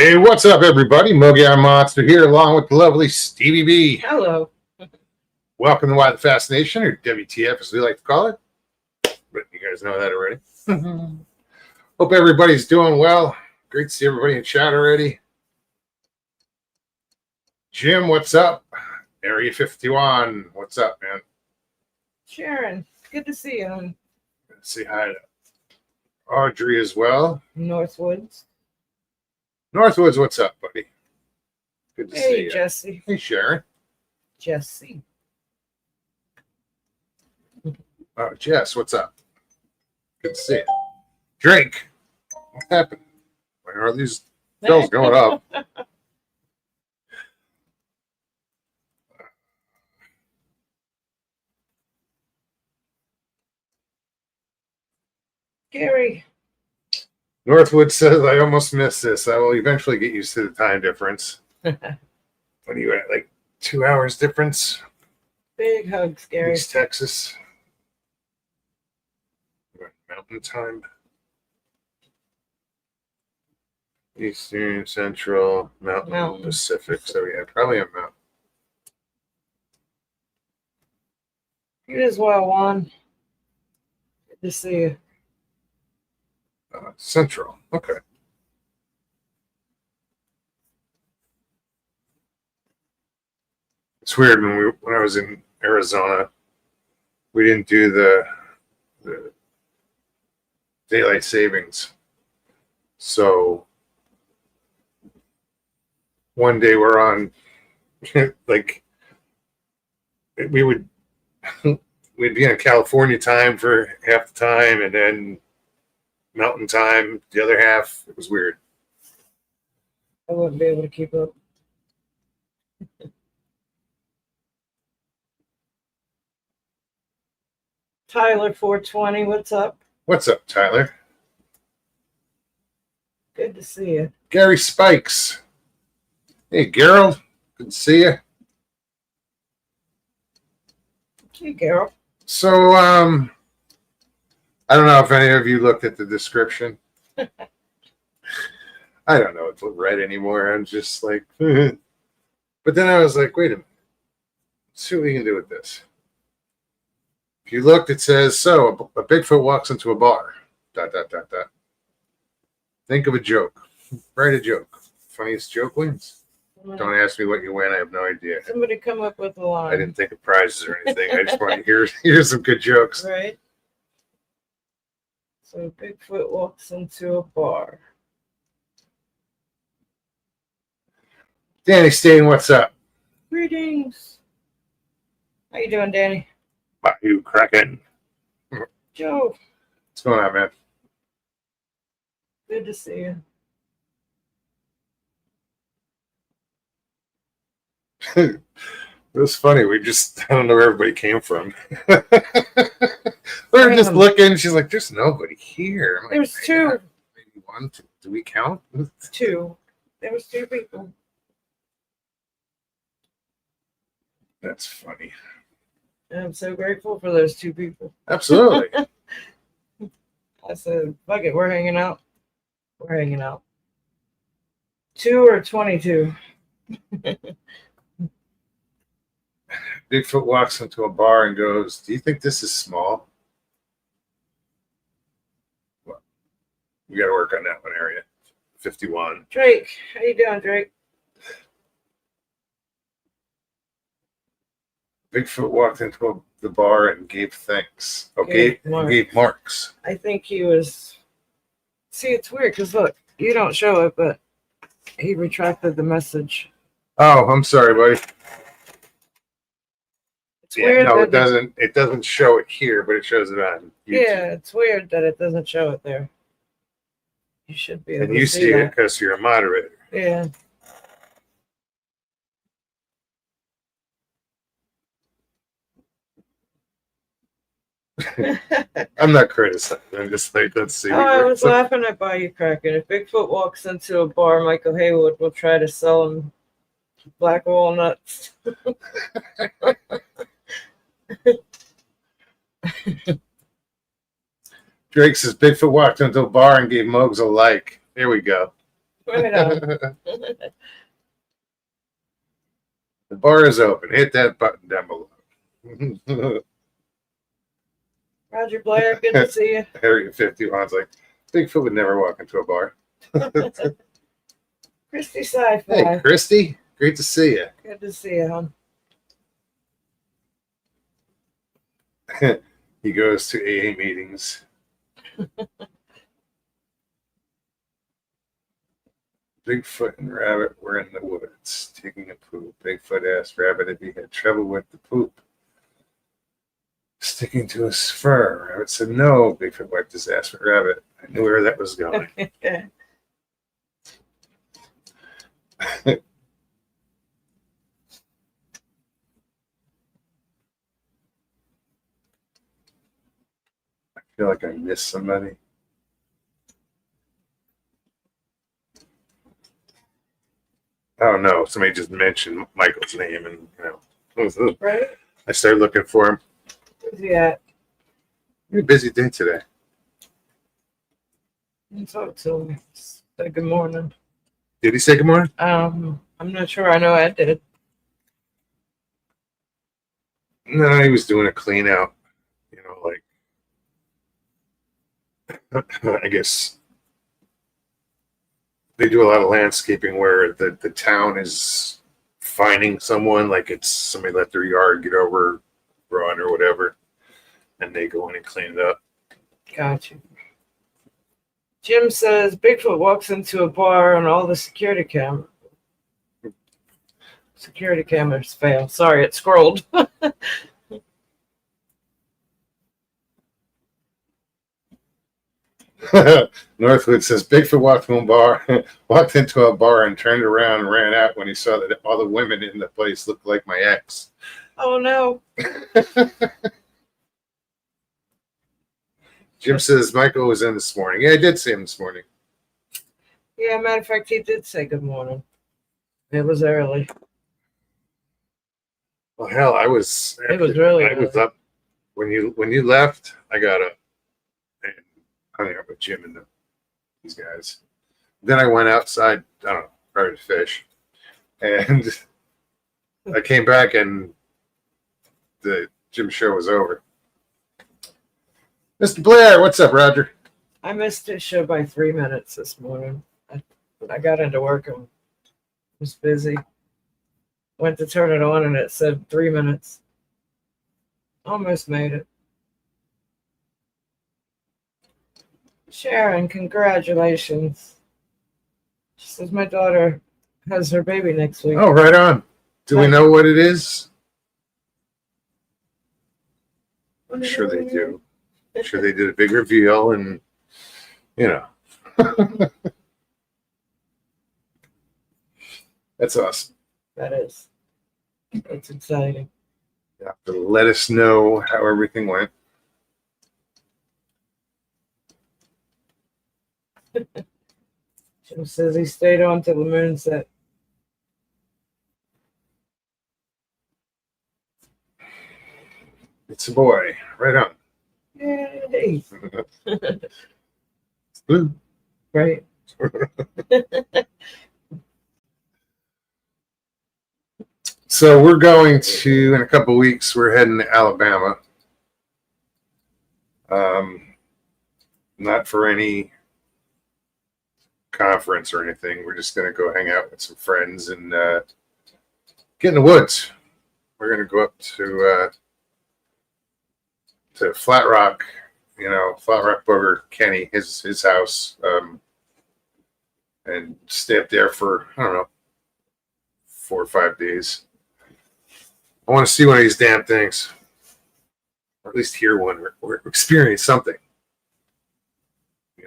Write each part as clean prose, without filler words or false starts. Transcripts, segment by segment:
Hey, what's up, everybody? Mogi Monster here, along with the lovely Stevie B. Hello. Welcome to Why the Fascination, or WTF as we like to call it. But you guys know that already. Hope everybody's doing well. Great to see everybody in chat already. Jim, what's up? Area 51, what's up, man? Sharon, good to see you. Say hi to Audrey as well. Northwoods. Northwoods, what's up, buddy? Good to see Hey, you. Jesse. Hey, Sharon. Jesse. Oh, Jess, what's up? Good to see you. Drake, what happened? Why are these bills going up? Gary. Northwood says, I almost missed this. I will eventually get used to the time difference. What are you at, like 2 hours difference? Big hugs, Gary. East Texas. Mountain time. Eastern, Central, Mountain, Pacific. So yeah, probably a mountain. You as well, Juan. Good to see you. Central. Okay. It's weird when I was in Arizona, we didn't do the daylight savings. So one day we're on like we'd be in California time for half the time and then Mountain time the other half. It was weird. I wouldn't be able to keep up. Tyler 420, what's up? What's up, Tyler? Good to see you. Gary Spikes. Hey, Gerald. Good to see you. Hey, Carol. So, I don't know if any of you looked at the description. I don't know what to read anymore. I'm just like, but then I was like, wait a minute. Let's see what we can do with this. If you looked, it says, so a Bigfoot walks into a bar. ... Think of a joke. Write a joke. Funniest joke wins. Don't ask me what you win. I have no idea. Somebody come up with a line. I didn't think of prizes or anything. I just want to hear some good jokes. Right. So Bigfoot walks into a bar. Danny Stain, what's up? Greetings. How you doing, Danny? You cracking? Joe. What's going on, man? Good to see you. It was funny. I don't know where everybody came from. We were just looking. She's like, there's nobody here. Like, There's two. Maybe one. Two. Do we count? Two. There was two people. That's funny. And I'm so grateful for those two people. Absolutely. I said, fuck it, we're hanging out. We're hanging out. 2 or 22. Bigfoot walks into a bar and goes, do you think this is small? Well, we got to work on that one, area 51. Drake, how you doing, Drake? Bigfoot walked into the bar and gave thanks. Okay, gave marks. I think he was. See, it's weird because look, you don't show it, but he retracted the message. Oh, I'm sorry, buddy. It's weird. No, it doesn't. It doesn't show it here, but it shows it on YouTube. Yeah, it's weird that it doesn't show it there. You should be able and to you see that. it because you're a moderator. Yeah. I'm not criticizing. I'm just like, let's see. I was laughing at you cracking. If Bigfoot walks into a bar, Michael Haywood will try to sell him black walnuts. Drake says Bigfoot walked into a bar and gave Mugs a like. There we go. Right on. The bar is open. Hit that button down below. Roger Blair, good to see you. Area 51's like, Bigfoot would never walk into a bar. Christy Sci-Fi. Hey, Christy. Great to see you. Good to see you, hon. He goes to AA meetings. Bigfoot and Rabbit were in the woods taking a poop. Bigfoot asked Rabbit if he had trouble with the poop sticking to his fur. Rabbit said no. Bigfoot wiped his ass with Rabbit. I knew where that was going. I feel like I missed somebody. Oh no, somebody just mentioned Michael's name, and Right? I started looking for him. Where's he at? You're a busy day today. You talk to him. Say good morning. Did he say good morning? I'm not sure. I know I did. No, he was doing a clean out. You know, like I guess they do a lot of landscaping where the town is finding someone, like it's somebody let their yard get overrun or whatever, and they go in and clean it up. Gotcha. Jim says Bigfoot walks into a bar and all the security cameras fail. Sorry, it scrolled. Northwood says Bigfoot walked into a bar and turned around and ran out when he saw that all the women in the place looked like my ex. Oh no. Jim says Michael was in this morning. Yeah, I did see him this morning. Yeah, matter of fact, he did say good morning. It was early. Well, hell, I was. It was really I was early. up when you left. I got up and hung out with Jim and these guys. Then I went outside. I don't know, probably to fish, and I came back and the Jim show was over. Mr. Blair, what's up, Roger? I missed his show by 3 minutes this morning. I got into work and was busy. Went to turn it on and it said 3 minutes. Almost made it. Sharon, congratulations. She says my daughter has her baby next week. Oh, right on. Do we know what it is? I'm sure they do. I'm sure they did a big reveal, and you know. That's awesome. That is. It's exciting. You have to let us know how everything went. Jim says he stayed on till the moon set. It's a boy. Right on. Yay! It's blue. Right. So we're going to, in a couple of weeks, we're heading to Alabama. Not for any conference or anything. We're just going to go hang out with some friends and get in the woods. We're going to go up to Flat Rock, Flat Rock Booger, Kenny, his house, and stay up there for, I don't know, 4 or 5 days. I want to see one of these damn things, or at least hear one, or experience something.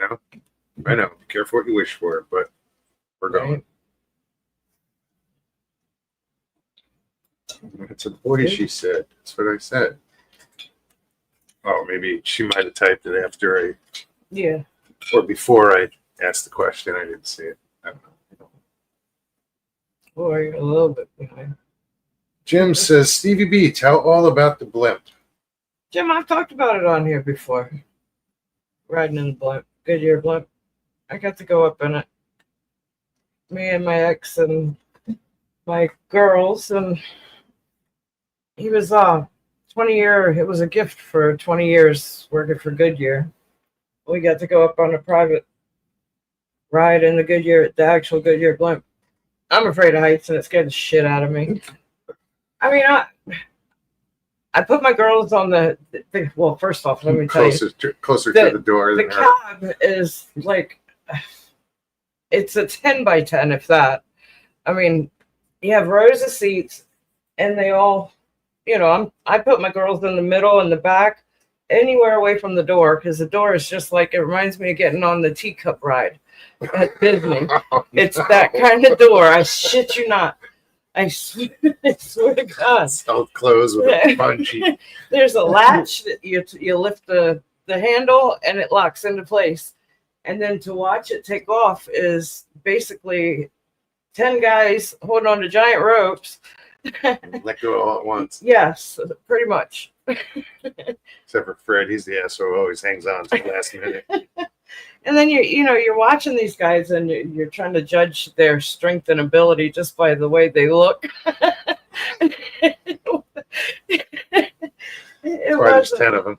I know, be careful what you wish for, but we're going. Right. It's a boy, she said. That's what I said. Oh, maybe she might have typed it after or before I asked the question. I didn't see it. I don't know. Or you're a little bit behind. Jim says, Stevie B, tell all about the blimp. Jim, I've talked about it on here before. Riding in the blimp. Goodyear blimp. I got to go up in it. me and my ex and my girls, and he was 20-year. It was a gift for 20 years working for Goodyear. We got to go up on a private ride in the Goodyear, the actual Goodyear blimp. I'm afraid of heights, and it scared the shit out of me. I mean, I put my girls on the well, first off, let me tell you. Closer to the door The than her. cab is like, it's a 10 by 10, if that. I mean, you have rows of seats, and they all, I put my girls in the middle and the back, anywhere away from the door, because the door is just like, it reminds me of getting on the teacup ride at Disney. Oh, It's no. that kind of door. I shit you not. I swear to God. So close with a bungee. There's a latch that you lift the handle and it locks into place. And then to watch it take off is basically 10 guys holding on to giant ropes. Let go all at once. Yes, pretty much. Except for Fred, he's the asshole who always hangs on to the last minute. And then you're watching these guys and you're trying to judge their strength and ability just by the way they look. There's 10 of them.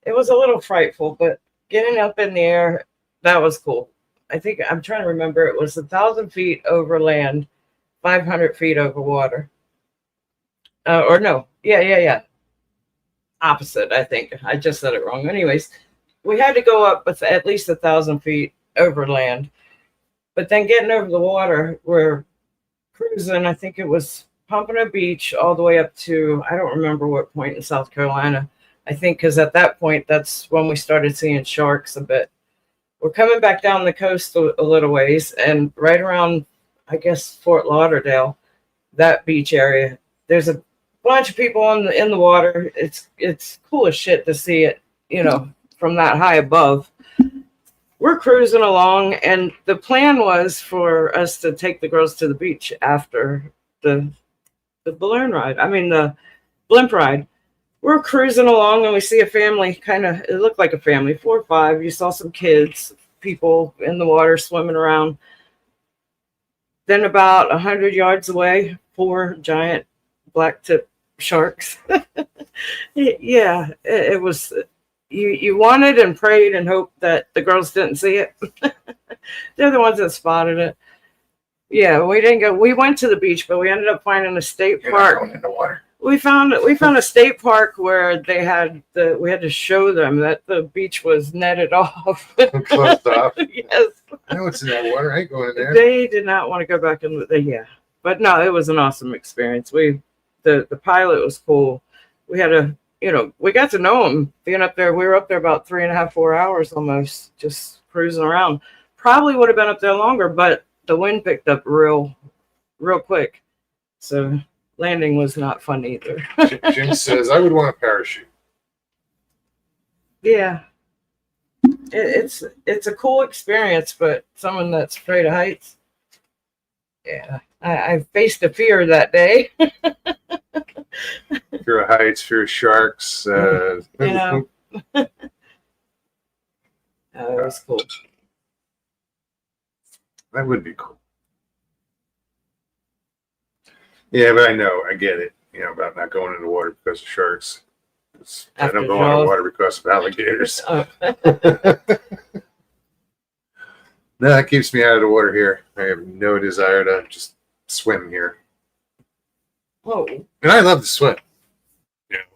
It was a little frightful, but getting up in the air, that was cool. I think I'm trying to remember. It was 1,000 feet over land, 500 feet over water. Or no, yeah. Opposite, I think. I just said it wrong. Anyways, we had to go up with at least 1,000 feet over land. But then getting over the water, we're cruising. I think it was Pompano Beach all the way up to, I don't remember what point in South Carolina. I think because at that point, that's when we started seeing sharks a bit. We're coming back down the coast a little ways, and right around, I guess, Fort Lauderdale, that beach area, there's a bunch of people in the water. It's cool as shit to see it, from that high above. We're cruising along, and the plan was for us to take the girls to the beach after the balloon ride. I mean, the blimp ride. We're cruising along, and we see a family, it looked like a family, 4 or 5. You saw some kids, people in the water swimming around. Then about 100 yards away, 4 giant black-tip sharks. Yeah, it was... You wanted and prayed and hoped that the girls didn't see it. They're the ones that spotted it. Yeah, we didn't go. We went to the beach, but we ended up finding a state park. Going in the water. We found a state park where we had to show them that the beach was netted off. Closed off. Yes. I know what's in that water. I ain't going in there. They did not want to go back in. Yeah, but no, it was an awesome experience. The pilot was cool. We had we got to know him being up there. We were up there about 3.5, 4 hours almost, just cruising around. Probably would have been up there longer, but the wind picked up real quick. So landing was not fun either. Jim says, I would want a parachute. Yeah. It's a cool experience, but someone that's afraid of heights. Yeah. I faced a fear that day. Fear of heights, fear of sharks. That was cool. That would be cool. Yeah, but I get it. About not going in the water because of sharks. I don't go in the water because of alligators. Oh. No, that keeps me out of the water here. I have no desire to just swim here. Whoa. And I love to swim.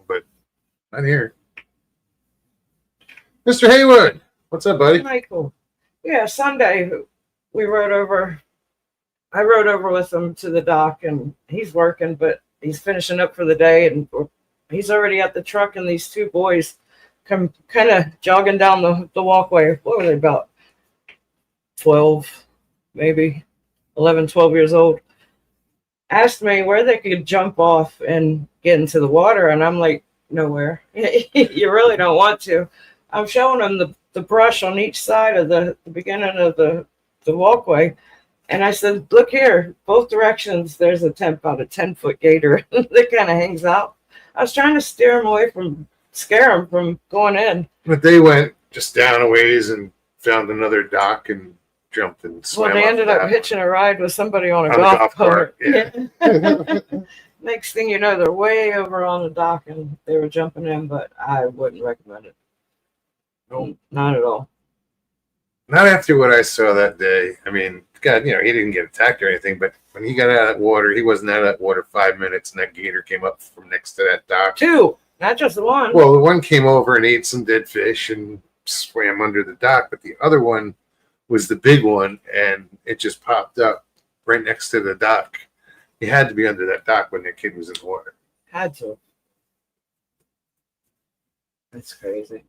But not here. Mr. Haywood, what's up, buddy? Michael. Yeah, Sunday I rode over with him to the dock, and he's working, but he's finishing up for the day, and he's already at the truck, and these 2 boys come kind of jogging down the walkway. What were they, about 12, maybe 11, 12 years old? Asked me where they could jump off and get into the water, and I'm like, nowhere. You really don't want to. I'm showing them the brush on each side of the beginning of the walkway, and I said, look here, both directions, there's about a 10-foot gator that kind of hangs out. I was trying to steer them away scare them from going in. But they went just down a ways and found another dock and jumped and swam. Well, they up ended that up hitching a ride with somebody on a On the golf golf cart, cart. yeah. Next thing you know, they're way over on the dock and they were jumping in, but I wouldn't recommend it. Nope. Not at all. Not after what I saw that day. I mean, God, he didn't get attacked or anything, but when he got out of that water, he wasn't out of that water 5 minutes, and that gator came up from next to that dock. 2, not just the one. Well, the one came over and ate some dead fish and swam under the dock, but the other one was the big one, and it just popped up right next to the dock. He had to be under that dock when that kid was in the water. Had to. That's crazy.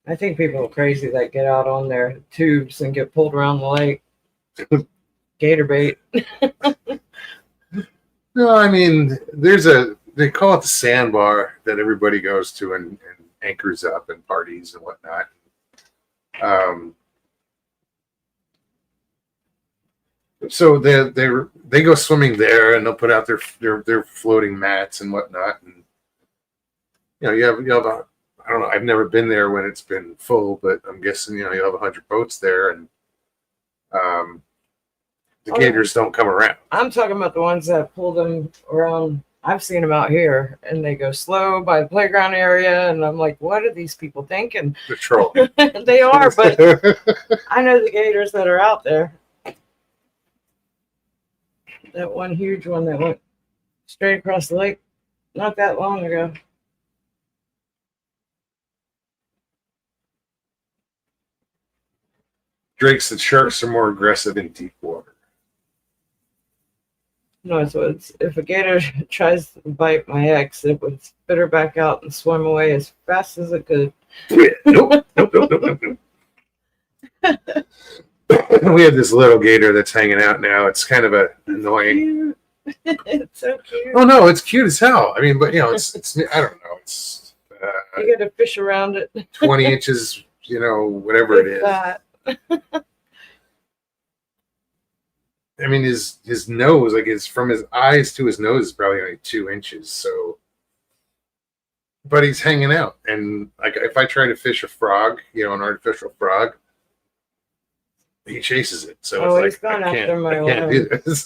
I think people are crazy that get out on their tubes and get pulled around the lake. Gator bait. No, I mean, they call it the sandbar that everybody goes to and anchors up and parties and whatnot. So they go swimming there, and they'll put out their floating mats and whatnot, and you have I don't know. I've never been there when it's been full, but I'm guessing you have 100 boats there, and the gators don't come around. I'm talking about the ones that pull them around. I've seen them out here, and they go slow by the playground area, and I'm like, what are these people thinking? The troll. They are, but I know the gators that are out there. That one huge one that went straight across the lake not that long ago. Drakes and sharks are more aggressive in deep water. No, so if a gator tries to bite my ex, it would spit her back out and swim away as fast as it could. Nope. We have this little gator that's hanging out now. It's kind of annoying. It's so cute. Oh no, it's cute as hell. I mean, but it's I don't know. It's you got to fish around it. 20 inches, whatever it is. I mean, his nose, like from his eyes to his nose, is probably only 2 inches. So, but he's hanging out, and like if I try to fish a frog, an artificial frog, he chases it. So it's he's like gone I after my can't do this.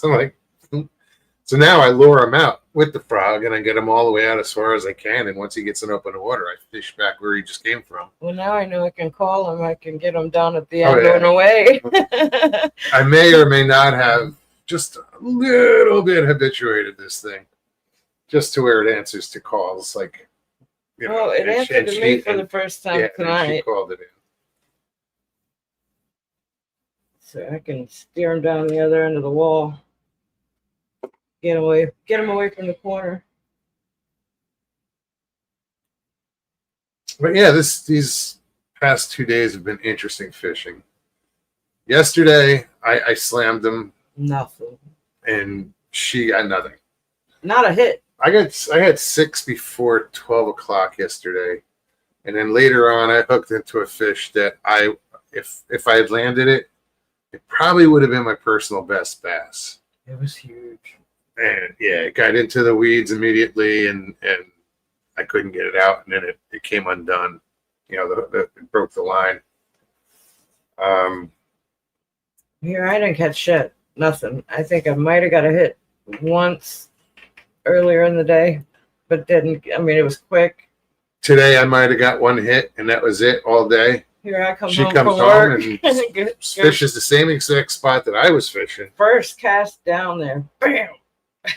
So now I lure him out with the frog, and I get him all the way out as far as I can. And once he gets in open water, I fish back where he just came from. Well, now I know I can call him. I can get him down at the end going away. I may or may not have just a little bit habituated this thing, just to where it answers to calls. Like, well, it answered to me for the first time tonight. She called it in. So I can steer him down the other end of the wall. Get him away from the corner. But yeah, these past 2 days have been interesting fishing. Yesterday, I slammed him. Nothing. And she got nothing. Not a hit. I had 6 before 12 o'clock yesterday, and then later on, I hooked into a fish that if I had landed it, it probably would have been my personal best bass. It was huge. And yeah, it got into the weeds immediately, and I couldn't get it out, and then it came undone. It broke the line. Here, I didn't catch shit. Nothing. I think I might have got a hit once earlier in the day, but didn't. I mean, it was quick. Today, I might have got one hit, and that was it all day. Here I come She home comes from home work and fishes the same exact spot that I was fishing. First cast down there. Bam!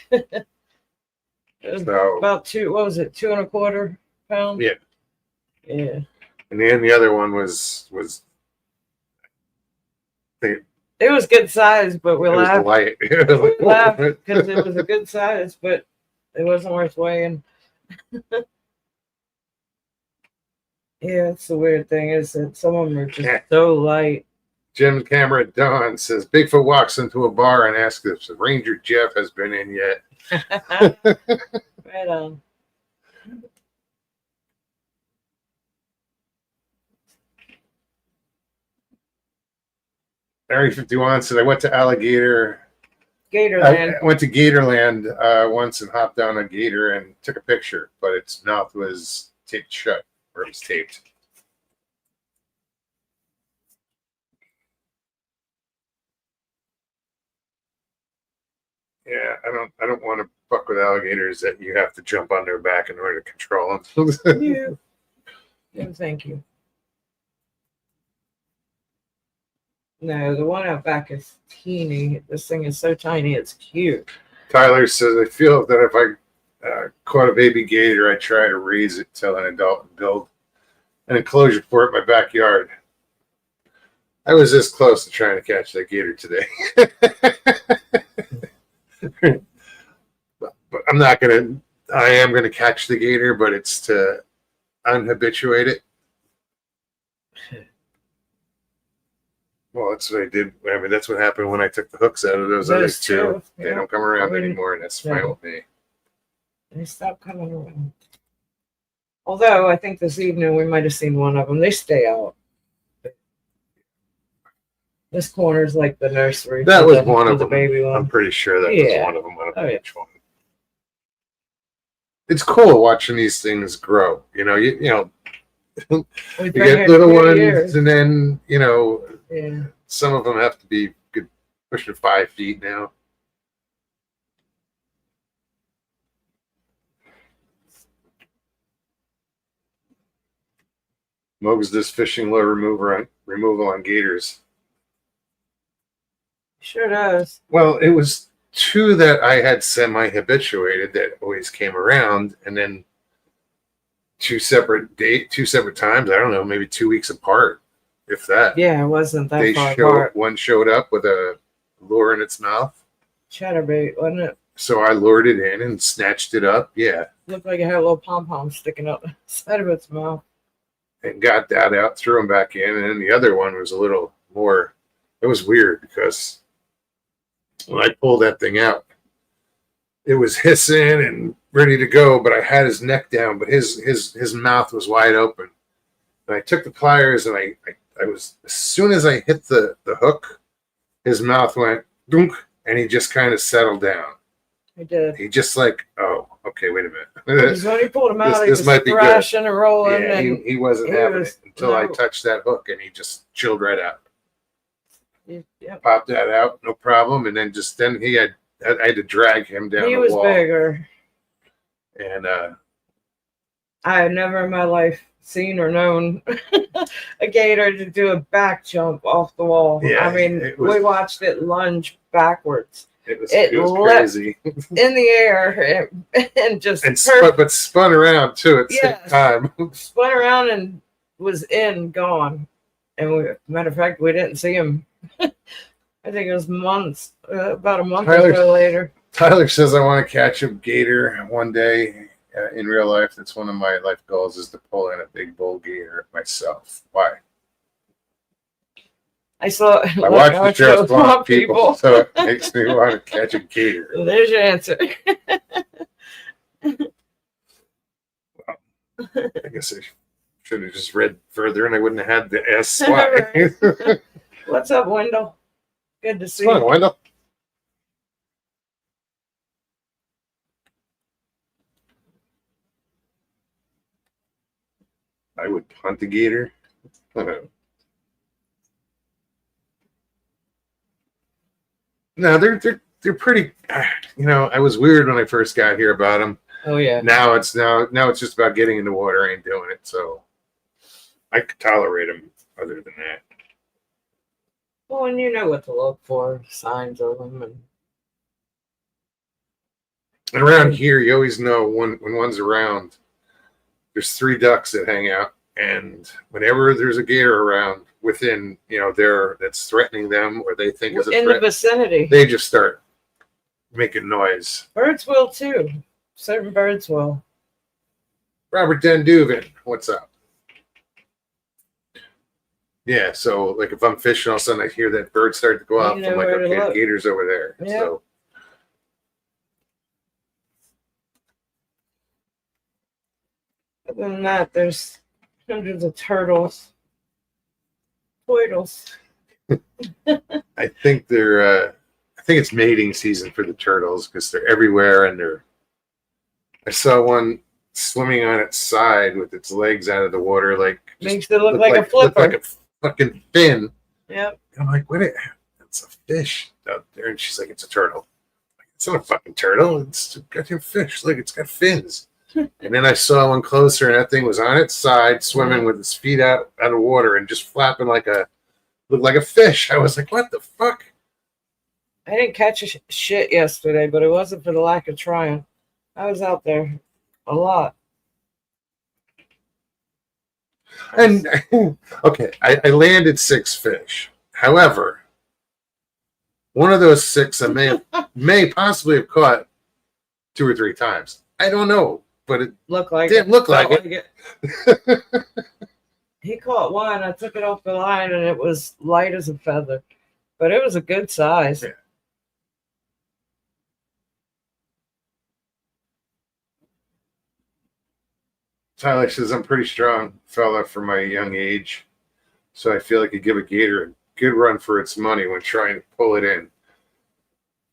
It was So, about 2 1/4 pounds? Yeah. Yeah. And then the other one was It was good size, but we laughed. light. We laughed because it was a good size, but it wasn't worth weighing. Yeah, it's the weird thing is that some of them are just so light. Jim's camera at dawn says Bigfoot walks into a bar and asks if Ranger Jeff has been in yet. Right on. Area 51 said I went to Gatorland. Gatorland. I went to Gatorland once and hopped down a gator and took a picture, but its mouth was taped shut, or it was taped. Yeah, I don't want to fuck with alligators that you have to jump on their back in order to control them. Yeah. No, thank you. No, the one out back is teeny. This thing is so tiny, it's cute. Tyler says, I feel that if I caught a baby gator, I'd try to raise it till an adult and build an enclosure for it in my backyard. I was this close to trying to catch that gator today. But I'm not going to, I am going to catch the gator, but it's to unhabituate it. Well, that's what I did. I mean, that's what happened when I took the hooks out of those other two. They don't come around anymore, and that's fine with me. They stopped coming around. Although I think this evening we might have seen one of them. They stay out. This corner's like the nursery. That was one of the them. baby one. I'm pretty sure that was one of them. I don't know which one. It's cool watching these things grow. You know, you know, you get little ones, and then some of them have to be good, pushing 5 feet now. Mogs does fishing lure removal on gators. Sure does. Well, it was 2 that I had semi-habituated that always came around, and then 2 separate times. I don't know, maybe 2 weeks apart, if that. Yeah, it wasn't that far apart. One showed up with a lure in its mouth. Chatterbait, wasn't it? So I lured it in and snatched it up. Yeah. Looked like it had a little pom-pom sticking up the side of its mouth. And got that out, threw him back in, and then the other one was a little more. It was weird because when I pulled that thing out, it was hissing and ready to go, but I had his neck down, but his mouth was wide open. And I took the pliers, and I was, as soon as I hit the hook, his mouth went dunk, and he just kind of settled down. He did. He just like, oh, okay, wait a minute. Because when he pulled him out, he was thrashing and rolling. Yeah, and he wasn't having it until I touched that hook, and he just chilled right out. Yep. Popped that out, no problem, and then I had to drag him down the wall. He was bigger. And I had never in my life seen or known a gator to do a back jump off the wall. Yeah, I mean, we watched it lunge backwards. It was crazy. In the air and just but spun around too at the same time. Spun around and was gone. And matter of fact, we didn't see him. I think it was months, about a month or so later. Tyler says, I want to catch a gator one day in real life. That's one of my life goals, is to pull in a big bull gator myself. Why? I watch the show Swamp People, so it makes me want to catch a gator. Well, there's your answer. Well, I guess I should have just read further, and I wouldn't have had the S. Why? What's up, Wendell? Good to see you. Wendell. I would hunt a gator. No, they're pretty. You know, I was weird when I first got here about them. Oh yeah. Now it's just about getting in the water. I ain't doing it, so I could tolerate them. Other than that. Well, and you know what to look for, signs of them, and around here, you always know when one's around. There's 3 ducks that hang out, and whenever there's a gator around, within that's threatening them or they think is a in threat, the vicinity, they just start making noise. Birds will too. Certain birds will. Robert Denduvin, what's up? Yeah, so like if I'm fishing, all of a sudden I hear that bird start to go off. I'm like, okay, the gator's over there. Yep. So other than that, there's hundreds of turtles. Turtles. I think it's mating season for the turtles because they're everywhere, and I saw one swimming on its side with its legs out of the water, like makes it look like a flipper. Look like a fucking fin. Yep. And I'm like, what? It's a fish out there, and she's like, it's a turtle. It's not a fucking turtle. It's a goddamn fish. Look, it's got fins. And then I saw one closer, and that thing was on its side, swimming with its feet out of water and just flapping looked like a fish. I was like, what the fuck? I didn't catch shit yesterday, but it wasn't for the lack of trying. I was out there a lot. And okay, I landed 6 fish. However, one of those 6 I may possibly have caught 2 or 3 times. I don't know, but it Looked like didn't look like it. He caught one. I took it off the line, and it was light as a feather, but it was a good size. Yeah. Tyler says I'm pretty strong fella for my young age, so I feel like I give a gator a good run for its money when trying to pull it in.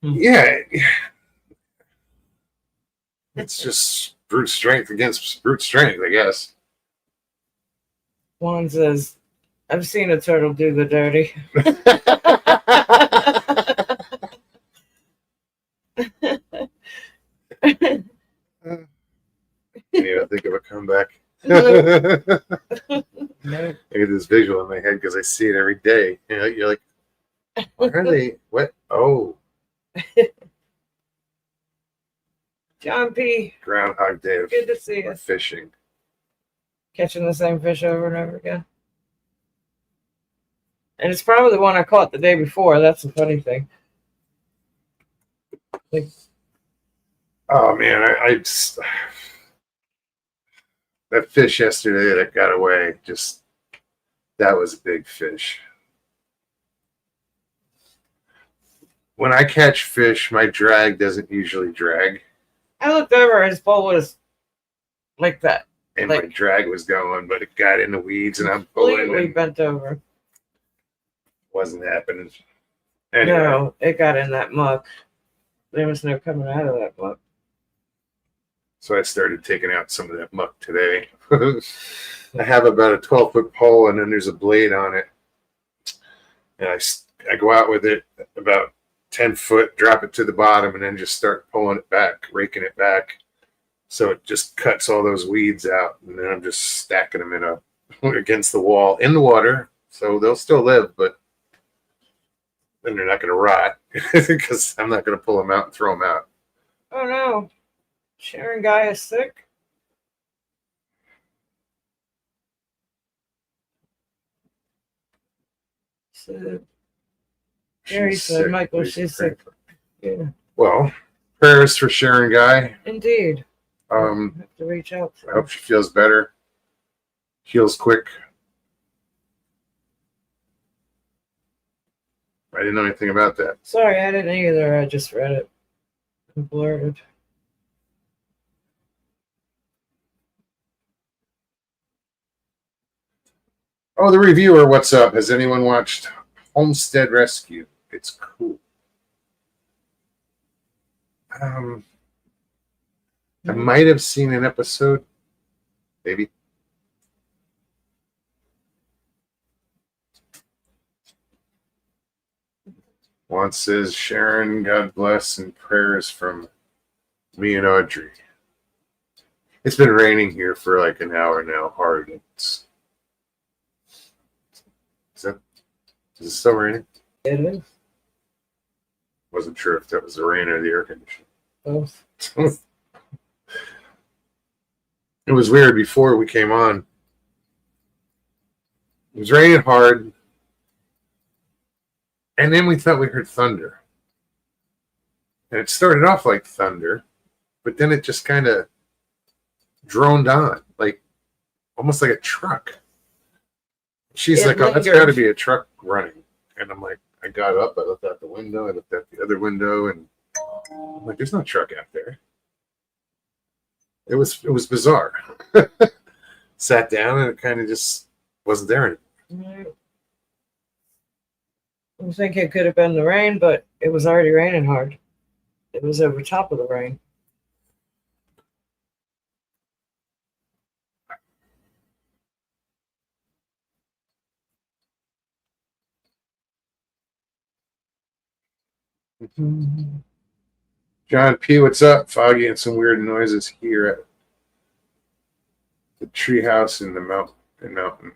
Yeah, it's just brute strength against brute strength, I guess. Juan says, "I've seen a turtle do the dirty." Can't even think of a comeback. No. I get this visual in my head because I see it every day. You're like, why are they? What? Oh, John P. Groundhog Day of Good to see you. fishing. Catching the same fish over and over again. And it's probably the one I caught the day before. That's the funny thing. Like, oh man, I just, that fish yesterday that got away, just that was a big fish. When I catch fish, my drag doesn't usually drag. I looked over, his pole was like that. And like, my drag was going, but it got in the weeds and I'm pulling completely and bent over. wasn't happening. Anyway, No, it got in that muck. There was no coming out of that muck. so I started taking out some of that muck today. I have about a 12-foot pole and then there's a blade on it. And I go out with it about 10 foot, drop it to the bottom, and then just start pulling it back, raking it back. So it just cuts all those weeds out. And then I'm just stacking them against the wall in the water. So they'll still live, but then they're not going to rot because I'm not going to pull them out and throw them out. Oh no. Sharon Guy is sick. So, Gary said, Michael, she's sick. Yeah. Well, prayers for Sharon Guy. Indeed. I Um, have to reach out to I her. hope she feels better, heals quick. I didn't know anything about that. Sorry, I didn't either. I just read it and blurted. Oh, the reviewer, what's up? Has anyone watched Homestead Rescue? It's cool. I might have seen an episode, maybe. Juan says, Sharon, God bless, and prayers from me and Audrey. It's been raining here for like an hour now, hard. Is it still raining? It is. Wasn't sure if that was the rain or the air conditioning. Both. It was weird before we came on. It was raining hard. And then we thought we heard thunder. And it started off like thunder, but then it just kind of droned on, like almost like a truck. She's like, oh, that's got to be a truck running. And I'm like, I got up, I looked out the window, I looked out the other window, and I'm like, there's no truck out there. It was bizarre. Sat down and it kind of just wasn't there anymore. I think it could have been the rain, but it was already raining hard. It was over top of the rain. John P, what's up? Foggy and some weird noises here at the treehouse in the mountain.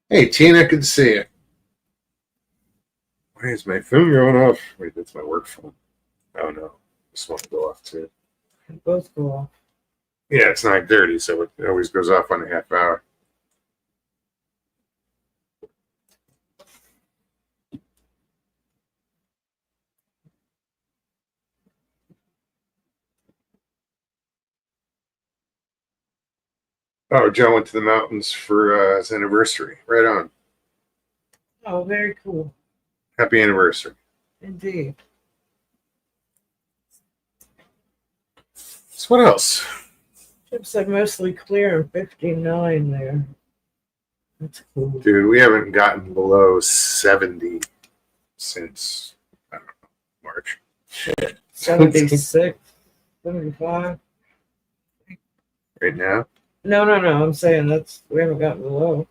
Hey, Tina, good to see you. Why is my phone going off? Wait, that's my work phone. Oh no, this one will go off too. They both go off. Yeah, it's 9:30, so it always goes off on a half hour. Oh, Joe went to the mountains for his anniversary. Right on. Oh, very cool. Happy anniversary. Indeed. So what else? Chips are mostly clear and 59 there. That's cool. Dude, we haven't gotten below 70 since, I don't know, March. 76, 75. Right now? No. I'm saying we haven't gotten below.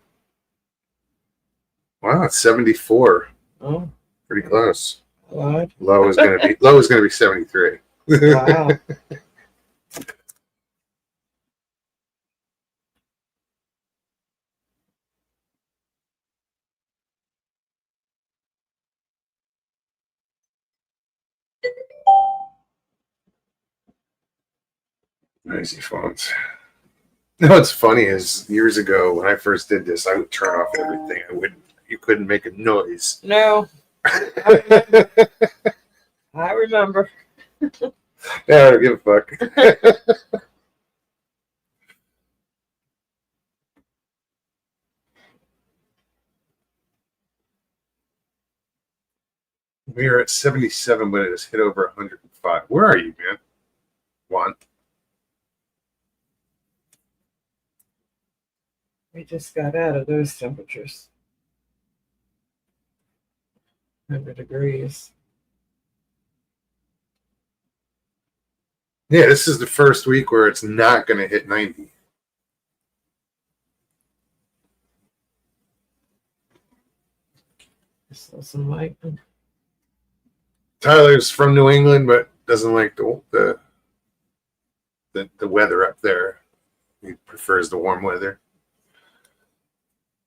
Wow, it's 74. Oh, Pretty close. I lied. Low is gonna be 73. Wow. Noisy phones. No, what's funny is years ago when I first did this, I would turn off everything. You couldn't make a noise. No, I remember. Yeah, I don't give a fuck. We are at 77, but it has hit over 105. Where are you, man? Juan? We just got out of those temperatures. 100 degrees. Yeah, this is the first week where it's not going to hit 90. Just listen, Mike. Tyler's from New England, but doesn't like the weather up there. He prefers the warm weather.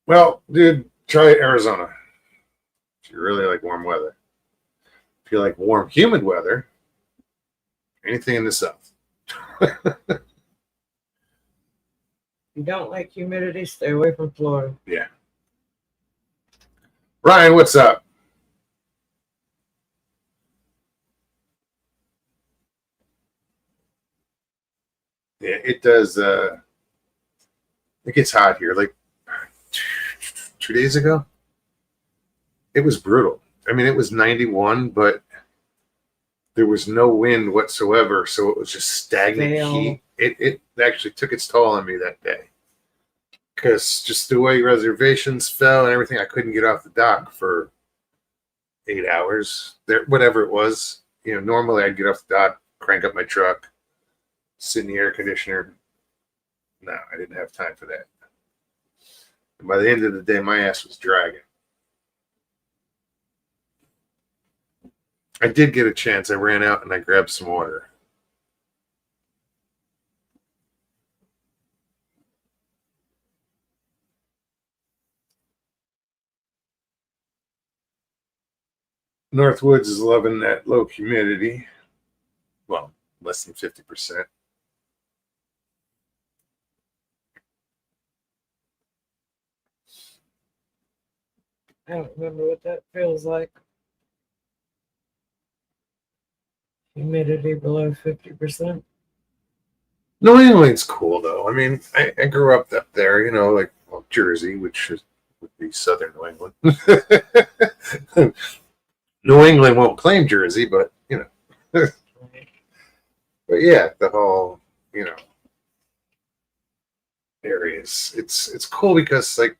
Well, dude, try Arizona. If you really like warm weather. If you like warm, humid weather, anything in the south. If you don't like humidity, stay away from Florida. Yeah. Ryan, what's up? Yeah, it does. It gets hot here. Like 2 days ago, it was brutal. I mean, it was 91, but there was no wind whatsoever, so it was just stagnant heat. It actually took its toll on me that day because just the way reservations fell and everything, I couldn't get off the dock for 8 hours. There, whatever it was. You know, normally I'd get off the dock, crank up my truck, sit in the air conditioner. No, I didn't have time for that. And by the end of the day, my ass was dragging. I did get a chance. I ran out and I grabbed some water. Northwoods is loving that low humidity. Well, less than 50%. I don't remember what that feels like. Humidity below 50%. New England's cool, though. I mean, I grew up there, you know, like Jersey, which would be southern New England. New England won't claim Jersey, but, you know. But yeah, the whole, you know, areas. It's cool because, like,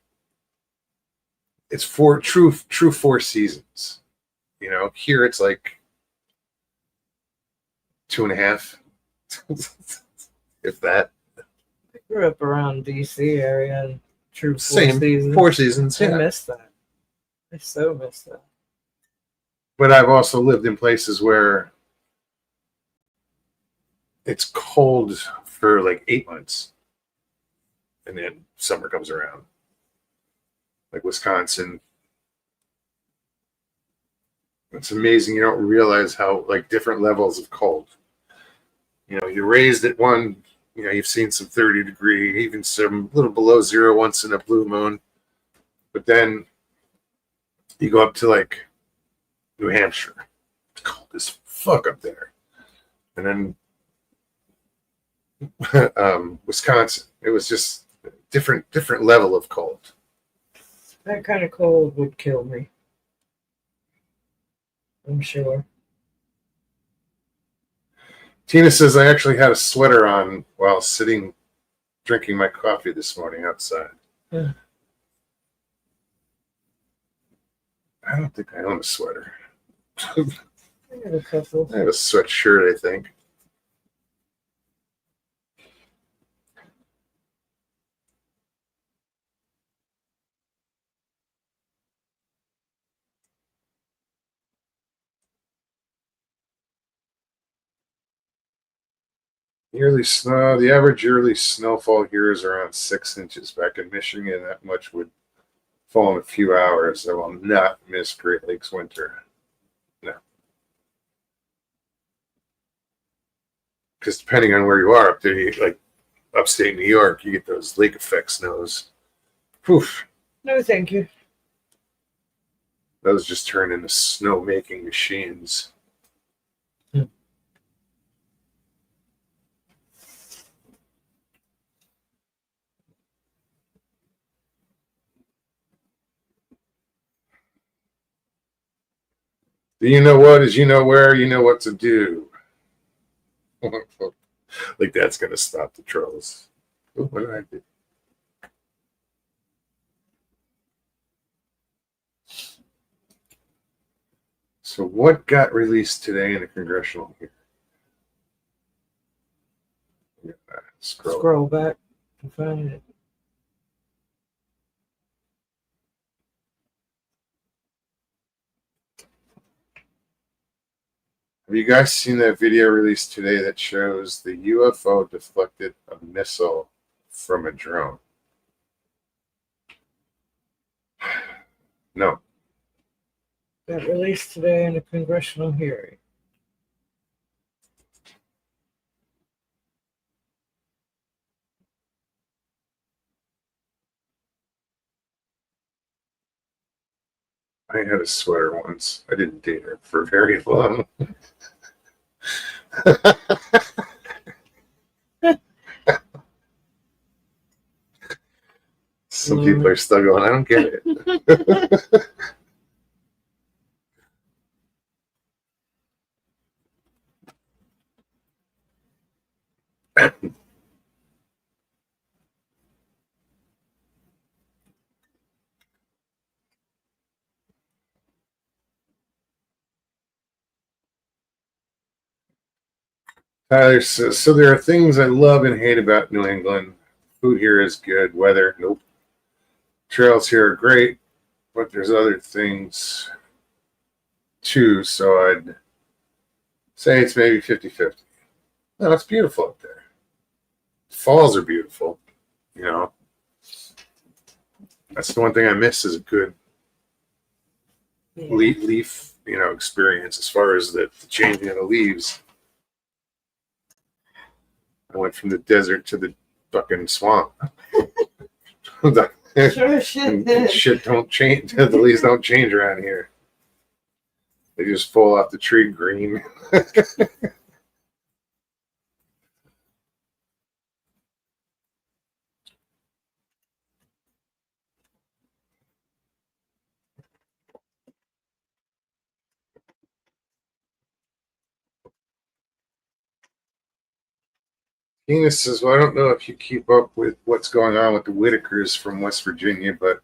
it's true 4 seasons. You know, here it's like 2.5, if that. I grew up around DC area and true 4 Same seasons. 4 seasons. I Yeah, missed that. I so miss that. But I've also lived in places where it's cold for like 8 months, and then summer comes around. Like Wisconsin, it's amazing. You don't realize how like different levels of cold. You're raised at one. You've seen some 30-degree, even some little below zero once in a blue moon. But then you go up to like New Hampshire. It's cold as fuck up there. And then Wisconsin. It was just different level of cold. That kind of cold would kill me. I'm sure. Tina says I actually had a sweater on while sitting drinking my coffee this morning outside. Yeah. I don't think I own a sweater. I have a couple. I have a sweatshirt, I think. Yearly snow. The average yearly snowfall here is around 6 inches. Back in Michigan, that much would fall in a few hours. I will not miss Great Lakes winter. No. Because depending on where you are up there, like upstate New York, you get those lake effect snows. Poof. No, thank you. Those just turn into snow making machines. Do you know what is you know where, you know what to do. Like that's going to stop the trolls. Ooh, what did I do? So what got released today in the congressional hearing? Scroll back and find it. Have you guys seen that video released today that shows the UFO deflected a missile from a drone? No. Got released today in a congressional hearing. I had a sweater once. I didn't date her for very long. Some people are still going, I don't get it. Tyler says, so there are things I love and hate about New England. Food here is good. Weather, nope. Trails here are great, but there's other things too. So I'd say it's maybe 50-50. No, it's beautiful up there. Falls are beautiful. That's the one thing I miss is a good leaf, experience as far as the changing of the leaves. I went from the desert to the fucking swamp. Sure Shit don't change. The leaves don't change around here. They just fall off the tree green. Enos says, well, I don't know if you keep up with what's going on with the Whitakers from West Virginia, but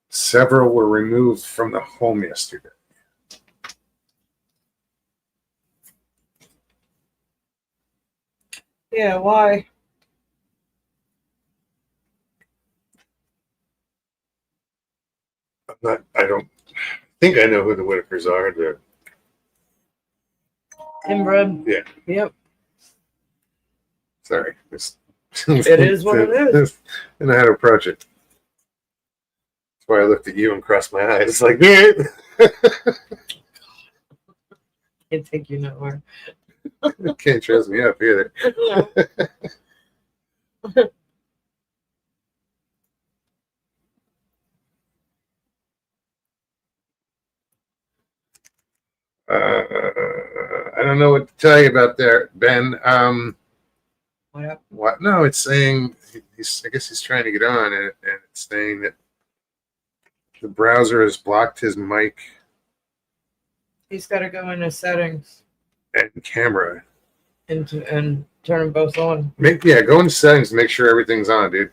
several were removed from the home yesterday. Yeah, why? I don't think I know who the Whitakers are. Inbred. Yeah. Yep. Sorry. It is what it is. And I had to approach it. That's why I looked at you and crossed my eyes. Like, yeah. Can't take you nowhere. Can't trust me up either. I don't know what to tell you about there, Ben. What happened? What? No, it's saying I guess he's trying to get on, and it's saying that the browser has blocked his mic He's got to go into settings and camera. and turn them both on. Go into settings and make sure everything's on, dude.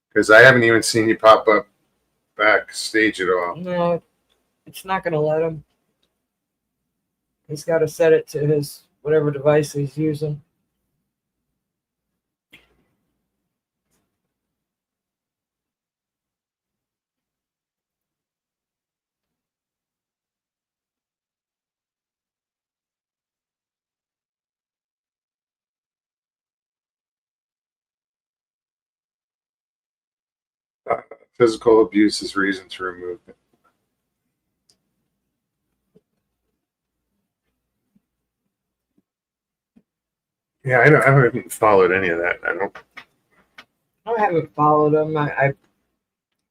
Because I haven't even seen you pop up backstage at all. No, it's not going to let him. He's got to set it to his whatever device he's using. Physical abuse is reason to remove it. Yeah, I haven't followed any of that. I haven't followed him. I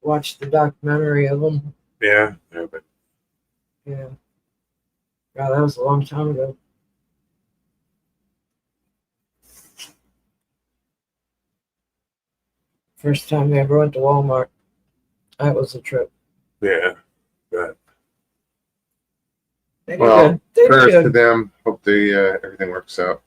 watched the documentary of him. Yeah, but Yeah. God, that was a long time ago. First time we ever went to Walmart. That was a trip. yeah, but They did well, good. They did prayers to good. them. Hope they everything works out.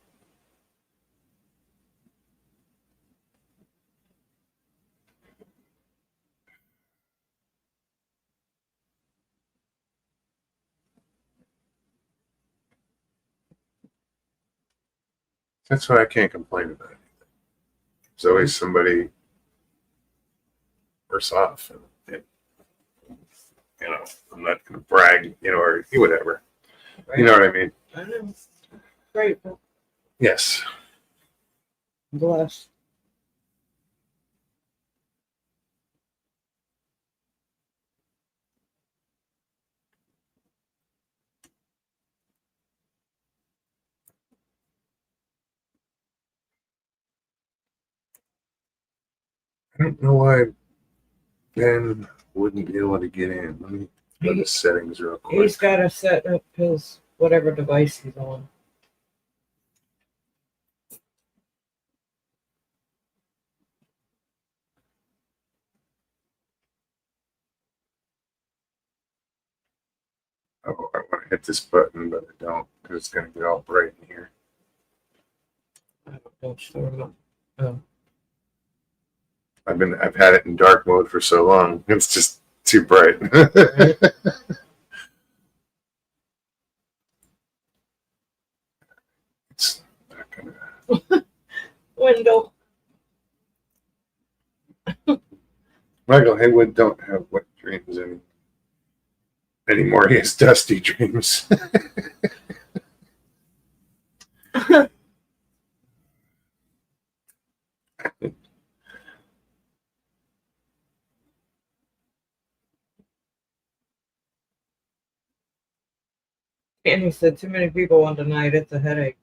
That's why I can't complain about it. There's always somebody worse off, and I'm not going to brag, or whatever. Right. You know what I mean? I know. Grateful. Yes. Blessed. I don't know why Ben wouldn't be able to get in. Let me go to settings real quick. He's got to set up his whatever device he's on. Oh, I want to hit this button, but I don't because it's going to get all bright in here. I don't know what you're talking about. Oh. I've had it in dark mode for so long. It's just too bright. Right. It's not gonna. Window. Michael Haywood don't have wet dreams anymore. He has dusty dreams. And he said too many people on tonight. It's a headache.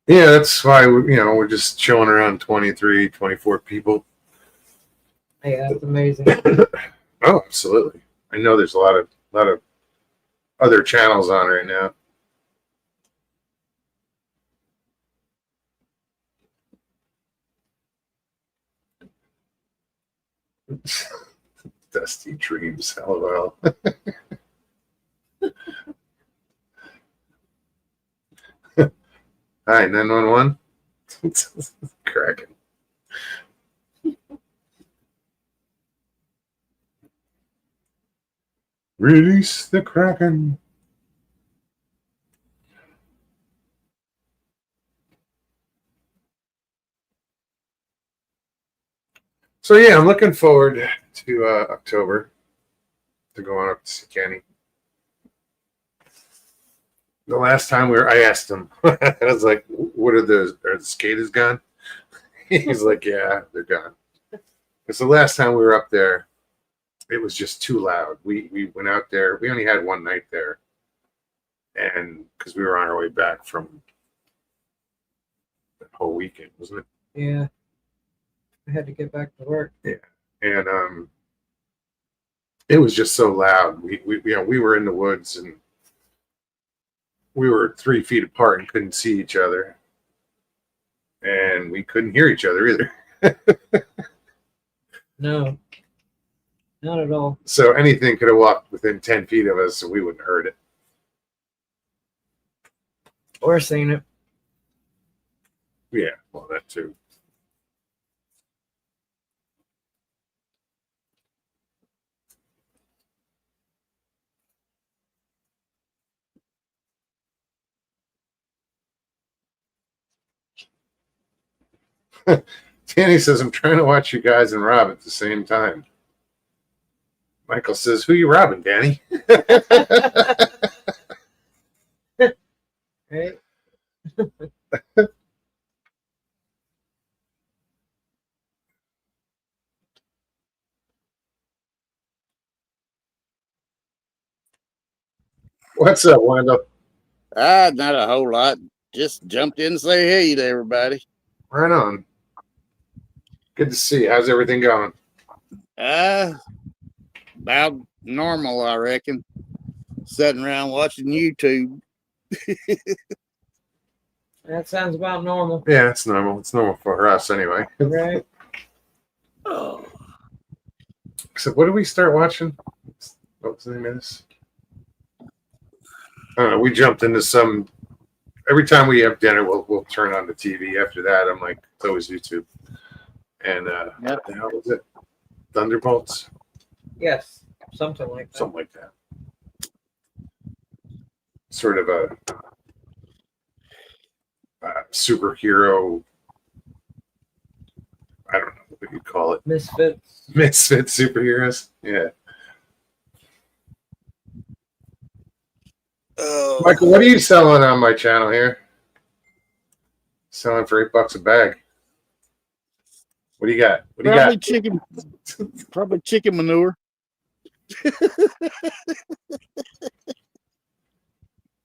Yeah, that's why we're just chilling around 23, 24 people. Yeah, it's amazing. Oh, absolutely. I know there's a lot of other channels on right now. Dusty dreams, lol. Hi, 911. Cracking. Release the Kraken. So yeah, I'm looking forward to October to go on up to see Kenny. The last time I asked him, I was like, "What are are the skaters gone?" He's like, "Yeah, they're gone." Because the last time we were up there, it was just too loud. We went out there. We only had one night there, and because we were on our way back from that whole weekend, wasn't it? Yeah. I had to get back to work. Yeah, and it was just so loud. We were in the woods and we were 3 feet apart and couldn't see each other, and we couldn't hear each other either. No, not at all. So anything could have walked within 10 feet of us, and we wouldn't have heard it. Or seen it. Yeah, well, that too. Danny says, I'm trying to watch you guys and Rob at the same time. Michael says, who you robbing, Danny? Right? What's up, Wendell? Not a whole lot. Just jumped in and say hey to everybody. Right on. Good to see you. How's everything going? About normal, I reckon. Sitting around watching YouTube. That sounds about normal. Yeah, it's normal. It's normal for us anyway. Right? Oh. So what did we start watching? What was the name of this? I don't know. We jumped into some. Every time we have dinner, we'll turn on the TV. After that, I'm like, it's always YouTube. And Yep. what the hell was it? Thunderbolts? Yes. Something like that. Something like that. Sort of a superhero. I don't know what you call it. Misfits. Misfit superheroes. Yeah. Oh. Michael, what are you selling on my channel here? Selling for $8 a bag. What do you got? What do you Probably got? chicken. Probably chicken manure.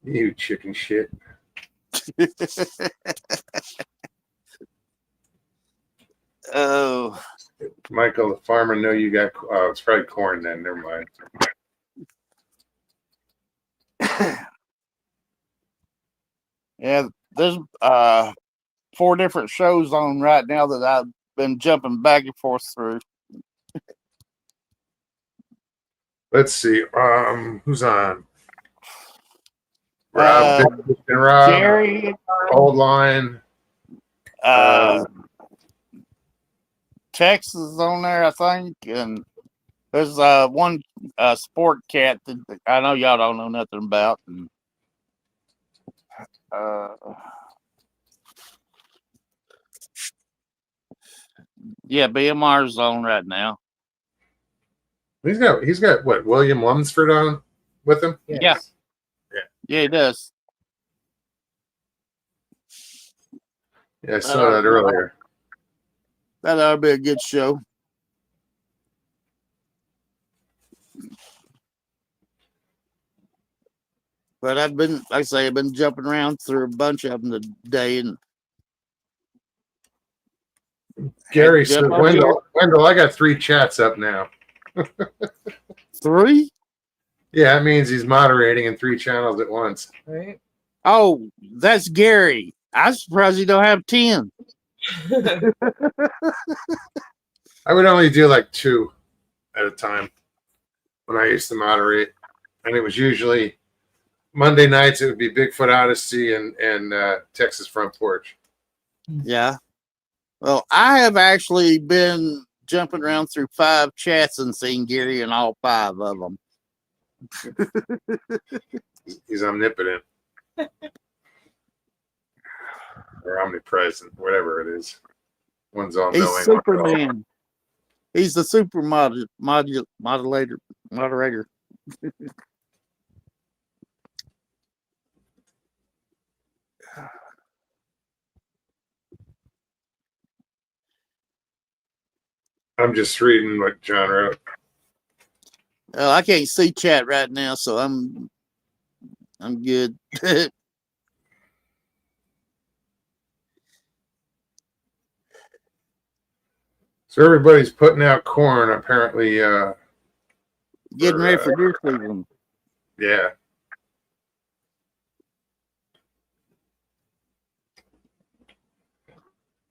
You chicken shit. Oh. Michael, the farmer, know you got. Oh, it's probably corn then. Never mind. Yeah, there's 4 different shows on right now that I've been jumping back and forth through. Let's see. Who's on? Rob, Bigfoot and Rob, Jerry, Old Line. Texas is on there, I think, and there's one sport cat that I know y'all don't know nothing about, and yeah, BMR's on right now. He's got what? William Lumsford on with him. Yes. Yeah, he does. Yeah, I saw that earlier. That ought to be a good show. But I've been, like I say, I've been jumping around through a bunch of them today, and Gary Jeff, said, Wendell, I got 3 chats up now. 3? Yeah, that means he's moderating in 3 channels at once. Right? Oh, that's Gary. I'm surprised you don't have 10. I would only do like 2 at a time when I used to moderate, and it was usually Monday nights. It would be Bigfoot Odyssey and Texas Front Porch. Yeah. Well, I have actually been jumping around through 5 chats and seen Gary in all 5 of them. He's omnipotent or omnipresent, whatever it is. One's all He's knowing. Superman. He's the super moderator. I'm just reading what John wrote. I can't see chat right now, so I'm good. So everybody's putting out corn, apparently. Getting ready for deer season. Yeah.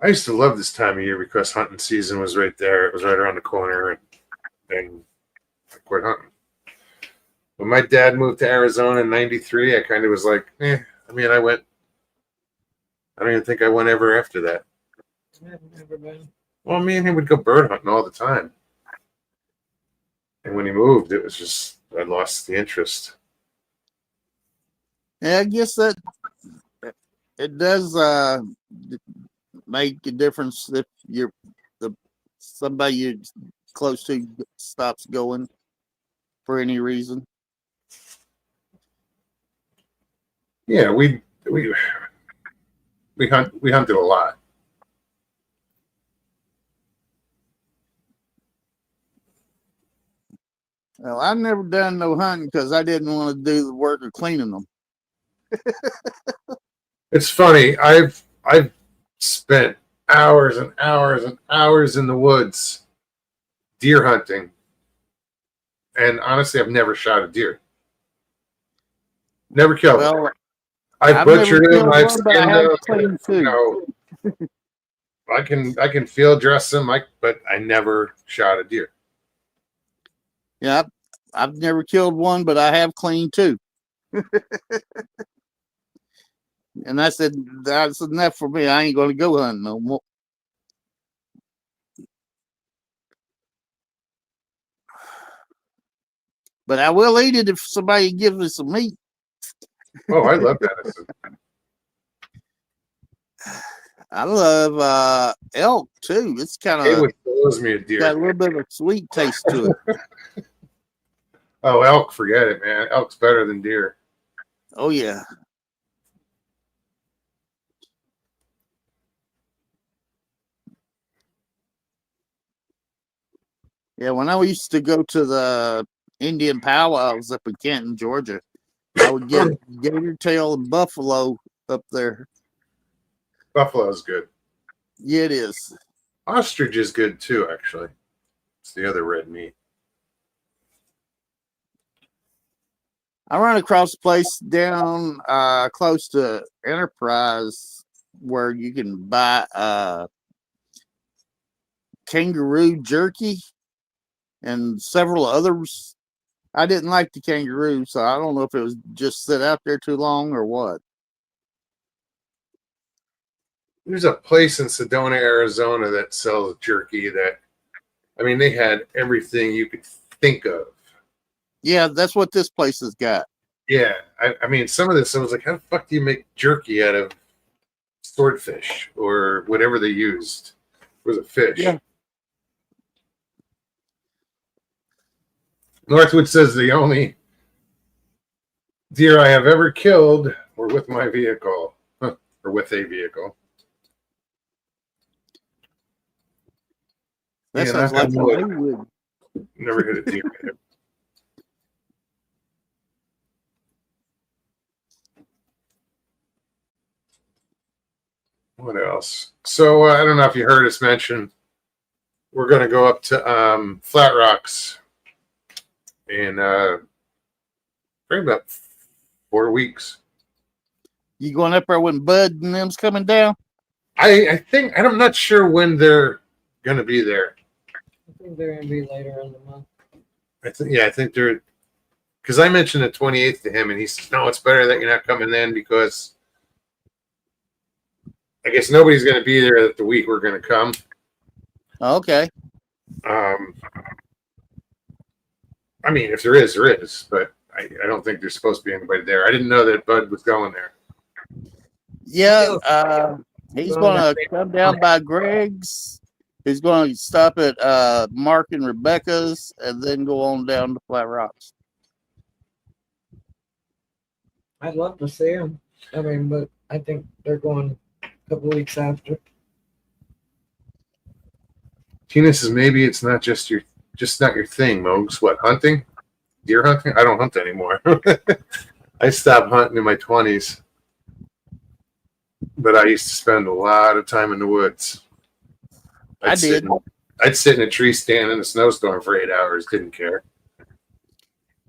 I used to love this time of year because hunting season was right there. It was right around the corner, and I quit hunting. When my dad moved to Arizona in '93, I kind of was like, I mean, I don't even think I went ever after that. I've never been. Well, me and him would go bird hunting all the time. And when he moved, it was just, I lost the interest. Yeah, I guess that it does make a difference if somebody you're close to stops going for any reason. Yeah, we hunted a lot. Well, I've never done no hunting because I didn't want to do the work of cleaning them. It's funny. I've spent hours and hours and hours in the woods deer hunting, and honestly, I've never shot a deer. Never killed them. Well, I've butchered them. I've one, but I skinned have them. cleaned You too. know, I can field dress them, but I never shot a deer. Yeah, I've never killed one, but I have cleaned two. And I said, that's enough for me. I ain't going to go hunting no more. But I will eat it if somebody gives me some meat. Oh, I love venison. I love elk too. It's kind It of would close me a deer. got a little bit of a sweet taste to it. Oh, elk, forget it, man. Elk's better than deer. Oh yeah. Yeah, when I used to go to the Indian powwows up in Canton, Georgia, I would get gator tail and buffalo up there. Buffalo's good. Yeah, it is. Ostrich is good too, actually. It's the other red meat. I run across a place down close to Enterprise where you can buy kangaroo jerky and several others. I didn't like the kangaroo, so I don't know if it was just sit out there too long or what. There's a place in Sedona, Arizona that sells jerky that, I mean, they had everything you could think of. Yeah, that's what this place has got. Yeah. I mean, some of this, I was like, how the fuck do you make jerky out of swordfish or whatever they used? It was a fish. Yeah. Northwood says the only deer I have ever killed were with my vehicle, or with a vehicle. That Yeah, sounds knock like on wood. something you would. Never hit a deer. What else? So I don't know if you heard us mention we're going to go up to Flat Rocks in probably about 4 weeks. You going up there when Bud and them's coming down? I think I'm not sure when they're going to be there. I think they're going to be later in the month. I think they're, because I mentioned the 28th to him, and he says, no, it's better that you're not coming then because I guess nobody's going to be there the week we're going to come. Okay. I mean, if there is, there is, but I don't think there's supposed to be anybody there. I didn't know that Bud was going there. Yeah, he's going to come down by Greg's He's going to stop at Mark and Rebecca's and then go on down to Flat Rocks. I'd love to see them. I mean, but I think they're going a couple weeks after. Tina says maybe it's not just not your thing, Mogs. What, hunting? Deer hunting? I don't hunt anymore. I stopped hunting in my 20s. But I used to spend a lot of time in the woods. I'd sit in a tree stand in a snowstorm for 8 hours, didn't care.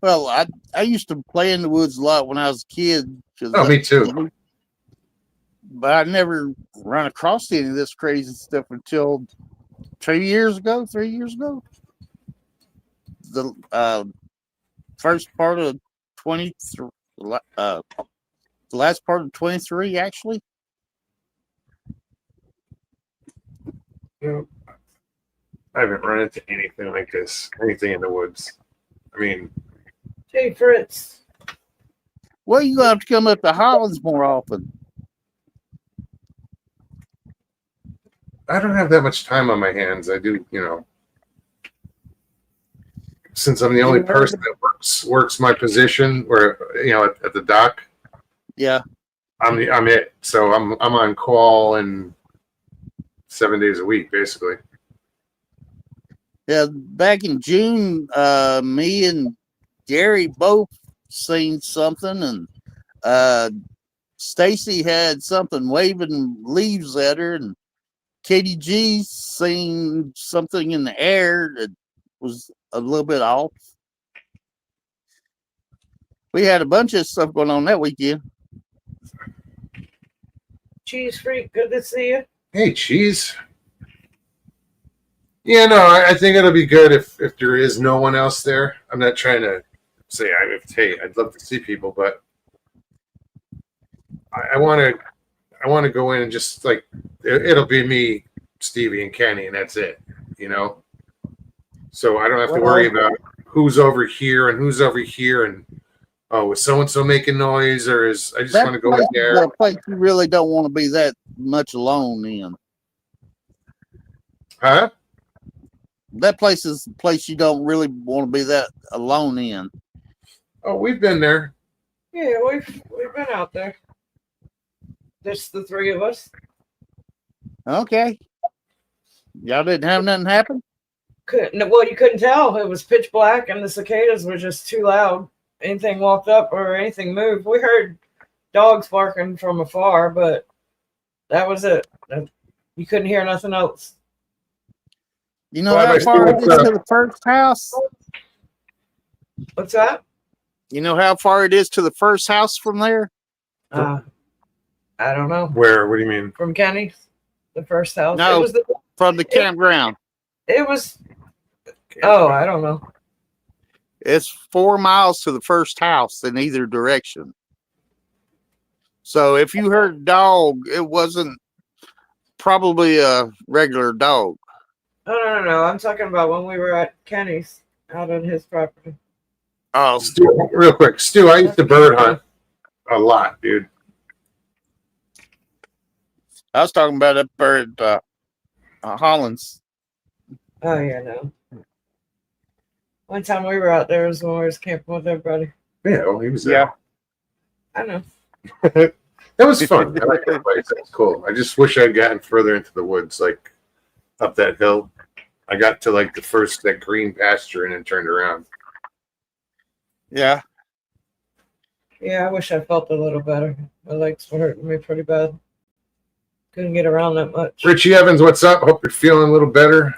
Well, I used to play in the woods a lot when I was a kid. Oh, me too. But I never run across any of this crazy stuff until 3 years ago. The first part of 23, the last part of 23, actually. I haven't run into anything like this, anything in the woods. I mean, Hey, Fritz. Well, you have to come up to Hollands more often. I don't have that much time on my hands. I do, since I'm the only person that works my position, or at the dock. Yeah, I'm it. So I'm on call and 7 days a week, basically. Yeah, back in June, me and Gary both seen something, and Stacy had something waving leaves at her, and Katie G seen something in the air that was a little bit off. We had a bunch of stuff going on that weekend. Cheese Freak, good to see you. Hey, Cheese. Yeah, no, I think it'll be good if there is no one else there. I'm not trying to say I'd love to see people, but I want to go in and just like it'll be me, Stevie, and Kenny, and that's it. So I don't have to worry about who's over here and who's over here, and is so and so making noise, or I just want to go in there. That place you really don't want to be that much alone in. Huh? That place is a place you don't really want to be that alone in. Oh, we've been there. Yeah, we've been out there. Just the three of us. Okay. Y'all didn't have nothing happen? Well, you couldn't tell. It was pitch black, and the cicadas were just too loud. Anything walked up or anything moved. We heard dogs barking from afar, but that was it. You couldn't hear nothing else. You know how far it is to the first house? What's that? You know how far it is to the first house from there? I don't know. Where? What do you mean? From Kenny's, the first house. No, from the campground. It was. Oh, I don't know. It's 4 miles to the first house in either direction. So if you heard a dog, it wasn't probably a regular dog. No. I'm talking about when we were at Kenny's out on his property. Oh, Stu, real quick, Stu, I used to bird hunt a lot, dude. I was talking about up there at Hollands. Oh, yeah, no. One time we were out there was when we was camping with everybody. Yeah, well, he was there. I know. That was fun. I like that place. That's cool. I just wish I'd gotten further into the woods, like up that hill. I got to like that green pasture and then turned around. Yeah. Yeah, I wish I felt a little better. My legs were hurting me pretty bad. Couldn't get around that much. Richie Evans, what's up? Hope you're feeling a little better.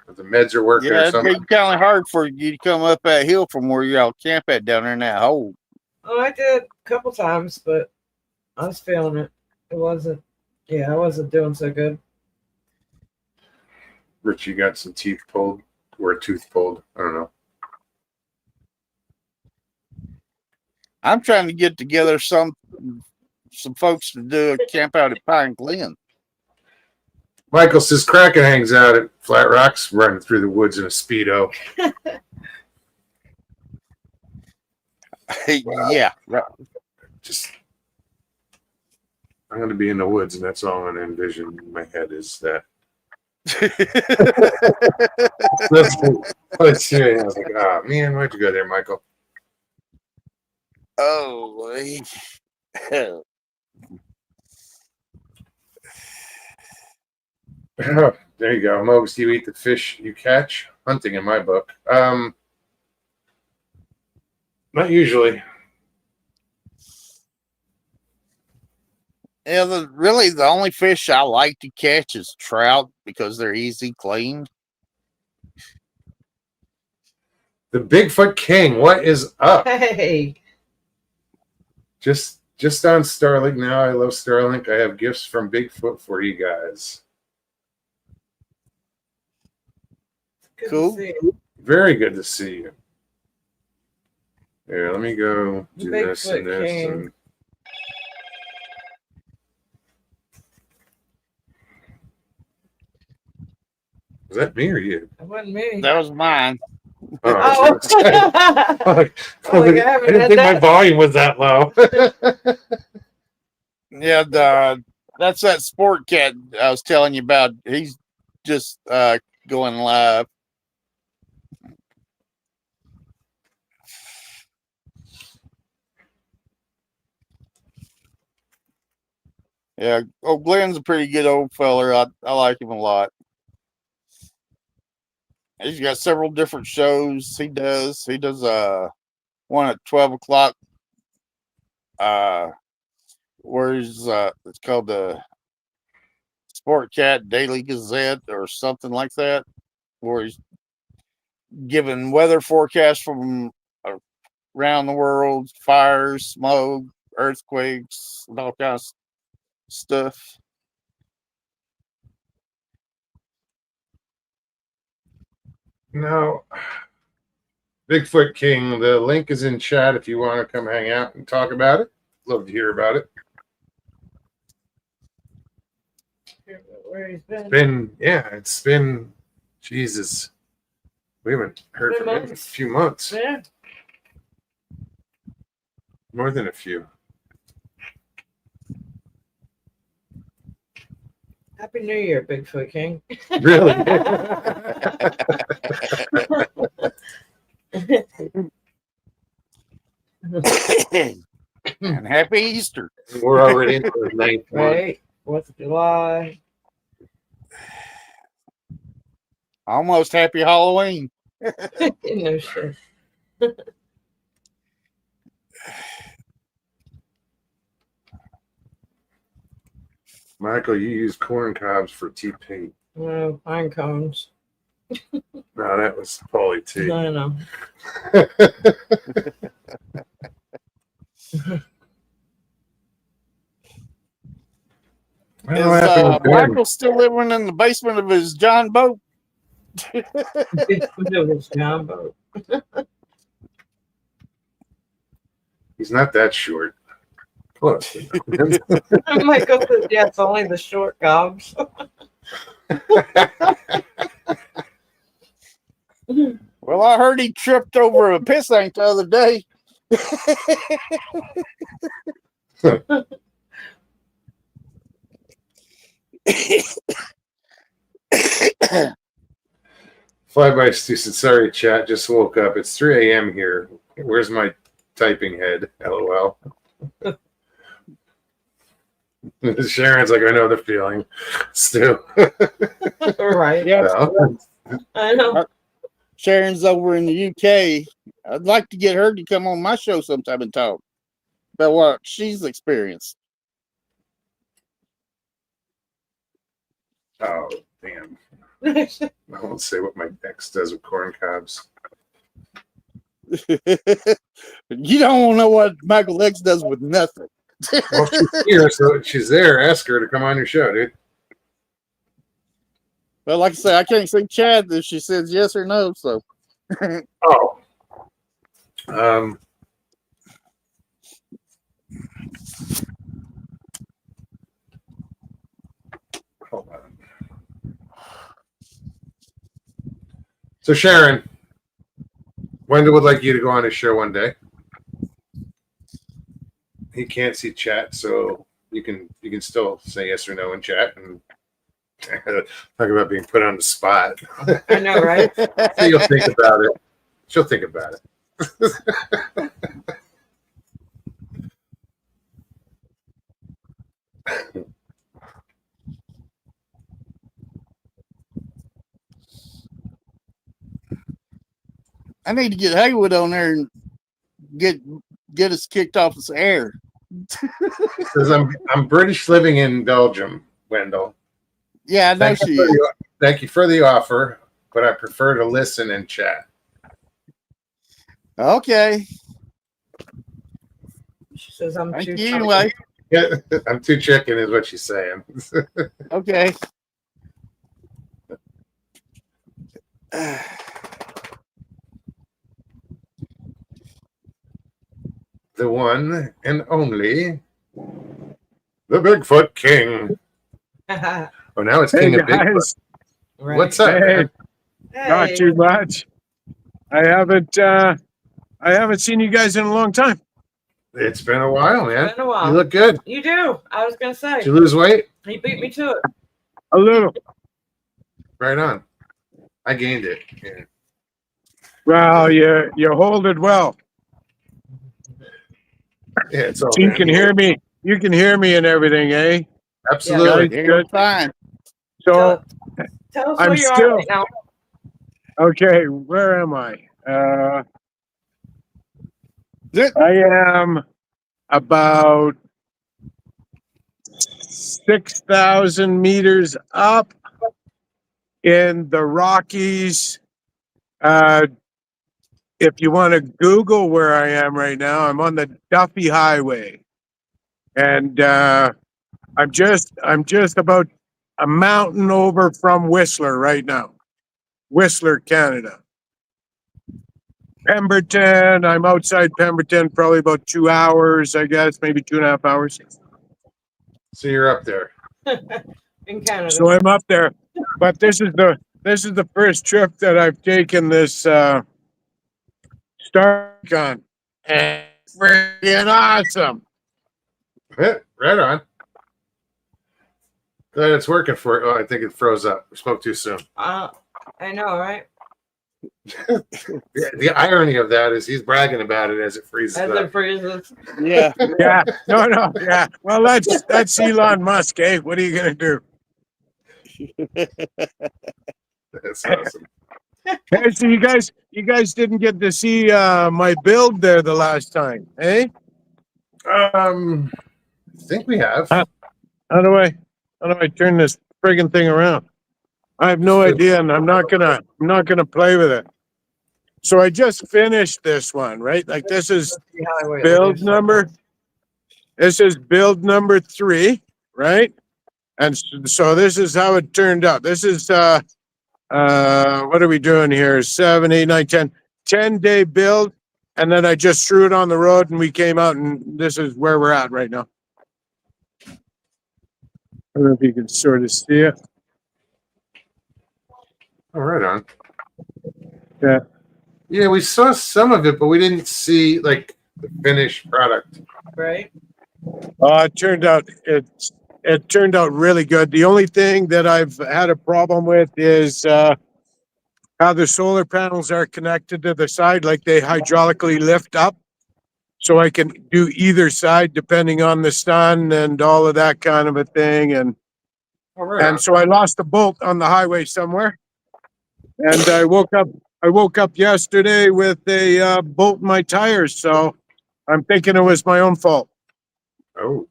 The meds are working or something. It's kind of hard for you to come up that hill from where y'all camp at down there in that hole. Oh, I did a couple times, but I was feeling it. I wasn't doing so good. Richie got some teeth pulled or a tooth pulled. I don't know. I'm trying to get together some folks to do a camp out at Pine Glen. Michael says Kraken hangs out at Flat Rocks, running through the woods in a Speedo. Yeah. Just, I'm going to be in the woods, and that's all I'm going to envision in my head is that Let's see. I was like, oh man, why'd you go there, Michael? Oh, There you go. Mokes, do you eat the fish you catch? Hunting in my book. Not usually. yeah. The only fish I like to catch is trout because they're easy cleaned. The Bigfoot King, what is up? Hey, Just on Starlink now. I love Starlink. I have gifts from Bigfoot for you guys. good Cool. to see you. Very good to see you. Here, let me go do this Bigfoot and this. King. And... Was that me or you? That wasn't me. That was mine. Oh, Oh. I Oh, yeah, I haven't didn't had think my that. volume was that low. Yeah, that's that sport cat I was telling you about. He's just going live. Yeah, Glenn's a pretty good old feller. I like him a lot. He's got several different shows he does. He does one at 12 o'clock. Where he's it's called the Sport Cat Daily Gazette or something like that, where he's giving weather forecasts from around the world, fires, smoke, earthquakes, and all kinds of stuff. No. Bigfoot King, the link is in chat if you want to come hang out and talk about it. Love to hear about it. Where he's been. It's been, Jesus. We haven't heard Been from him in a months. few months. Yeah. More than a few. Happy New Year, Bigfoot King. Really? And happy Easter. We're already into the ninth month. Right. 4th of July. Almost happy Halloween. No shit. Michael, you use corn cobs for TP. No, pine cones. No, that was Paulie T. I know. I don't know what happened with Ben. Michael still living in the basement of his John boat? It was Jumbo. He's not that short. Close. Michael said, yeah, it's only the short gobs. Well, I heard he tripped over a piss tank the other day. Fly by Stu said, sorry, chat, just woke up. It's 3 a.m. here. Where's my typing head? LOL. Sharon's like, I know the feeling. Stu. Right. Yeah, Well, I know. Sharon's over in the UK. I'd like to get her to come on my show sometime and talk about what she's experienced. oh, damn. I won't say what my ex does with corn cobs. You don't know what Michael X does with nothing. Well, she's here, so she's there. Ask her to come on your show, dude. But like I say, I can't see Chad if she says yes or no. So, Oh. Hold on. So Sharon, Wendell would like you to go on his show one day. He can't see chat, so you can still say yes or no in chat, and Talk about being put on the spot. I know, right? So you'll think about it. She'll think about it. I need to get Haywood on there and get us kicked off this air. Because I'm British living in Belgium, Wendell. Yeah, I know she is. Thank you for the offer, but I prefer to listen and chat. Okay. She says I'm Thank too you chicken. anyway. Yeah, I'm too chicken, is what she's saying. Okay. The one and only, the Bigfoot King. Oh, now it's King of Bigfoot. Right. What's up, man? Not too much. I haven't seen you guys in a long time. It's been a while, man. It's been a while. You look good. You do. I was gonna say. Did you lose weight? He beat me to it. A little. Right on. I gained it. Yeah. Well, you hold it well. Yeah, it's all So you good. can hear me. You can hear me and everything, eh? Absolutely. Yeah. You're fine. So Tell us I'm where you still- are right now. okay, where am I? Th- I am about 6,000 meters up in the Rockies. If you want to Google where I am right now, I'm on the Duffy Highway, and I'm just about a mountain over from Whistler right now, Whistler, Canada. Pemberton, I'm outside Pemberton, probably about 2 hours, I guess, maybe 2.5 hours. So you're up there. In Canada. So I'm up there, but this is the first trip that I've taken this Star on, and it's freaking awesome. Yeah, right on. Glad it's working for you. Oh, I think it froze up. We spoke too soon. I know, right? The irony of that is he's bragging about it as it freezes As up. it freezes. Yeah. Yeah, no, yeah. Well, that's Elon Musk, eh? What are you gonna do? That's awesome. Hey, so you guys didn't get to see my build there the last time, eh? I think we have. How do I turn this friggin' thing around? I have no idea, and I'm not gonna play with it. So I just finished this one, right? Like this is build number. This is build number 3, right? And so this is how it turned out. This is what are we doing here? 7, 8, 9, 10. 10-day build, and then I just threw it on the road, and we came out, and this is where we're at right now. I don't know if you can sort of see it. Oh, right on. Yeah. Yeah, we saw some of it, but we didn't see like the finished product. Right? It turned out really good. The only thing that I've had a problem with is how the solar panels are connected to the side, like they hydraulically lift up, so I can do either side depending on the sun and all of that kind of a thing. And Oh, right on. so I lost a bolt on the highway somewhere, and I woke up yesterday with a bolt in my tires. So I'm thinking it was my own fault. Oh.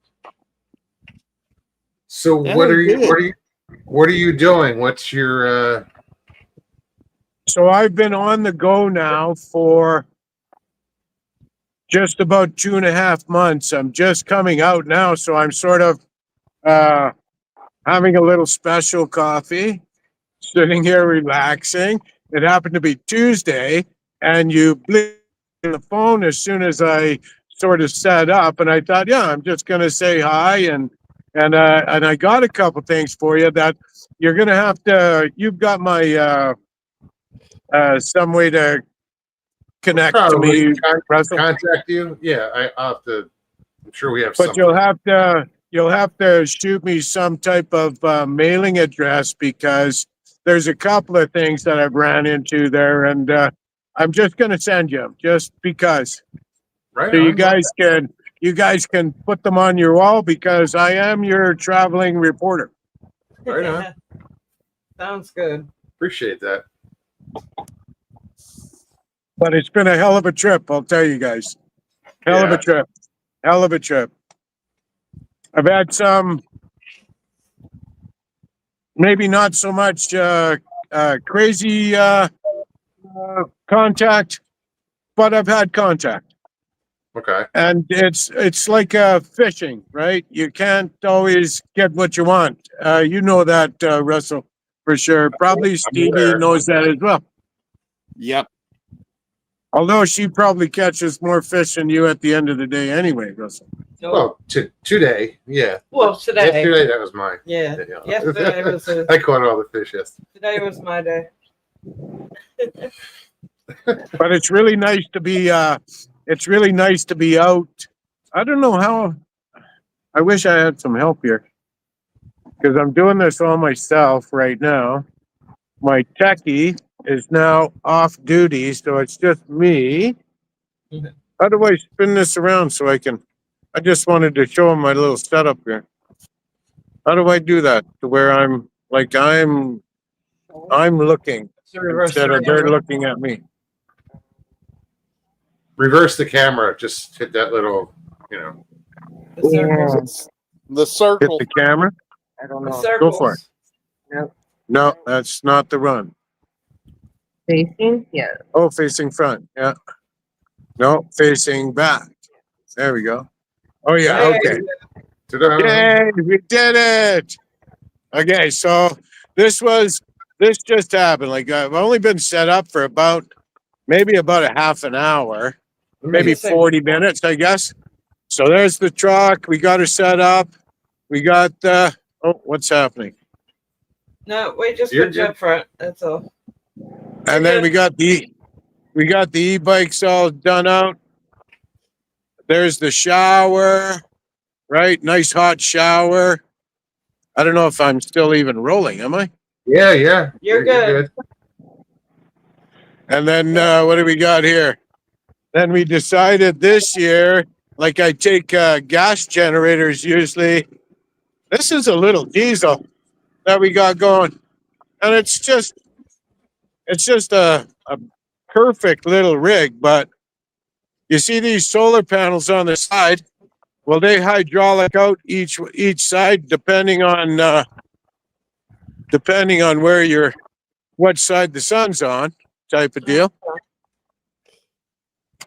So That what was are you good. what are you doing? What's your So I've been on the go now for just about 2.5 months. I'm just coming out now, so I'm sort of having a little special coffee, sitting here relaxing. It happened to be Tuesday, and you blinked on the phone as soon as I sort of set up, and I thought, yeah, I'm just gonna say hi, and I got a couple things for you that you're gonna have to. You've got my some way to connect to probably me, Russell. contact you? Yeah, I'll have to. I'm sure we have But something. you'll you'll have to shoot me some type of mailing address because there's a couple of things that I've ran into there, and I'm just going to send you 'em just because. Right So on. you guys can put them on your wall because I am your traveling reporter. Right on. Sounds good. Appreciate that. But it's been a hell of a trip, I'll tell you guys. Hell of a Yeah. trip. Hell of a trip. I've had some, maybe not so much crazy contact, but I've had contact. Okay. And it's like fishing, right? You can't always get what you want. You know that, Russell, for sure. Probably Stevie aware. knows that as well. Yep. Although she probably catches more fish than you at the end of the day anyway, Russell. Well, today, yeah. Well, today. Yesterday, that was mine. Yeah. Yeah. Yesterday was I caught all the fish yesterday. today was my day. But it's really nice to be out. I don't know how. I wish I had some help here because I'm doing this all myself right now. My techie is now off duty, so it's just me. Mhm. How do I spin this around so I can? I just wanted to show him my little setup here. How do I do that to where I'm looking So reverse instead the of they're camera. looking at me? Reverse the camera. Just hit that little, you know. The circles. The Hit circle. the camera. The Go circles. for it. No, that's not the run. Facing? Yeah. Oh, facing front. Yeah. No, facing back. There we go. Oh yeah. Hey. Okay. Ta-da. Yay, we did it. Okay, so this just happened. Like I've only been set up for maybe about a half an hour, maybe Interesting. 40 minutes, I guess. So there's the truck. We got her set up. We got what's happening? No, wait, just You're put you up front. That's all. And then we got the e-bikes all done out. There's the shower, right? Nice hot shower. I don't know if I'm still even rolling, am I? Yeah, yeah. You're good. And then what do we got here? Then we decided this year, like I take gas generators usually. This is a little diesel that we got going. And it's just a perfect little rig, but you see these solar panels on the side? Well, they hydraulic out each side depending on what side the sun's on, type of deal.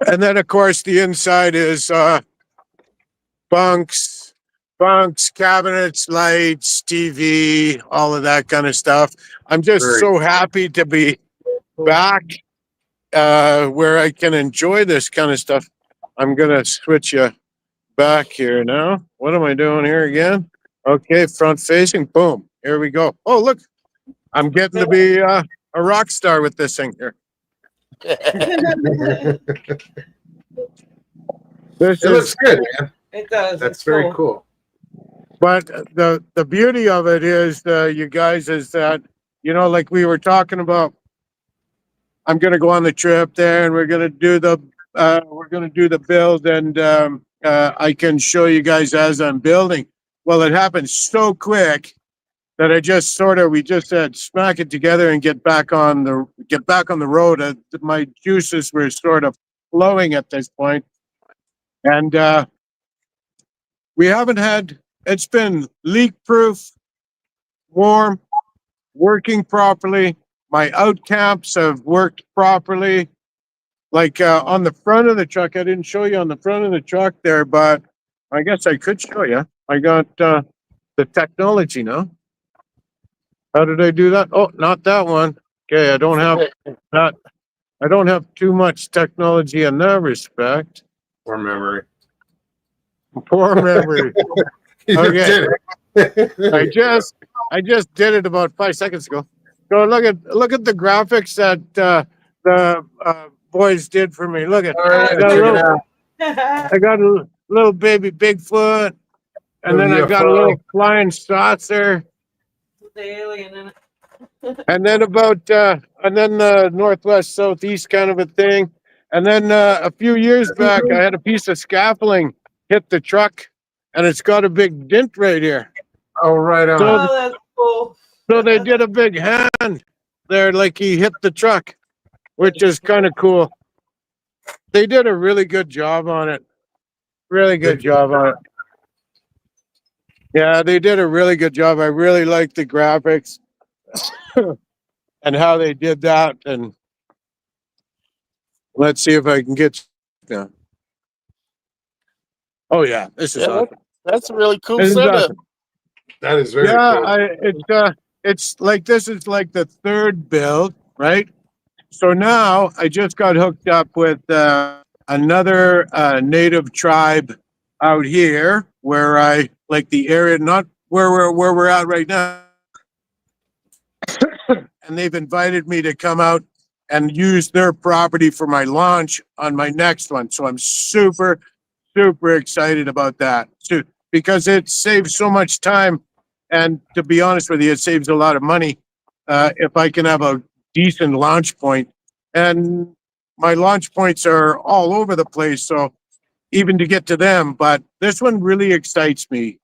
And then of course the inside is bunks, cabinets, lights, TV, all of that kind of stuff. I'm just Very so happy to be back where I can enjoy this kind of stuff. I'm gonna switch you back here now. What am I doing here again? Okay, front facing. Boom. Here we go. Oh, look, I'm getting to be a rock star with this thing here. It This looks is, good, man. It does. That's it's very cool. but the beauty of it is, you guys, is that like we were talking about. I'm gonna go on the trip there, and we're gonna do the build, and I can show you guys as I'm building. Well, it happened so quick that we just said smack it together and get back on the road. My juices were sort of flowing at this point, and we haven't had. It's been leak proof, warm, working properly. My out camps have worked properly. Like on the front of the truck, I didn't show you on the front of the truck there, but I guess I could show you. I got the technology now. How did I do that? Oh, not that one. Okay, I don't have too much technology in that respect. Or memory. Poor memory. You Okay. did it. I just did it about 5 seconds ago. So look at the graphics that the boys did for me. Look at All right, I got check it out. I got a little baby Bigfoot. and then I got a UFO. little flying saucer, With the alien in it. and then and then the northwest southeast kind of a thing, and then a few years back I had a piece of scaffolding hit the truck, and it's got a big dent right here. Oh, right on. Oh, that's cool. So they did a big hand there, like he hit the truck, which is kind of cool. They did a really good job on it. Really good job on it. Yeah, they did a really good job. I really like the graphics and how they did that. And let's see if I can get. Yeah. Oh yeah, this is Yeah, awesome. that's a really cool This is setup. awesome. That is very Yeah, cool. it's like this is like the third build, right? So now I just got hooked up with another native tribe out here where I like the area, not where we're at right now. And they've invited me to come out and use their property for my launch on my next one. So I'm super, super excited about that too, because it saves so much time. And to be honest with you, it saves a lot of money if I can have a decent launch point. And my launch points are all over the place. So even to get to them, but this one really excites me.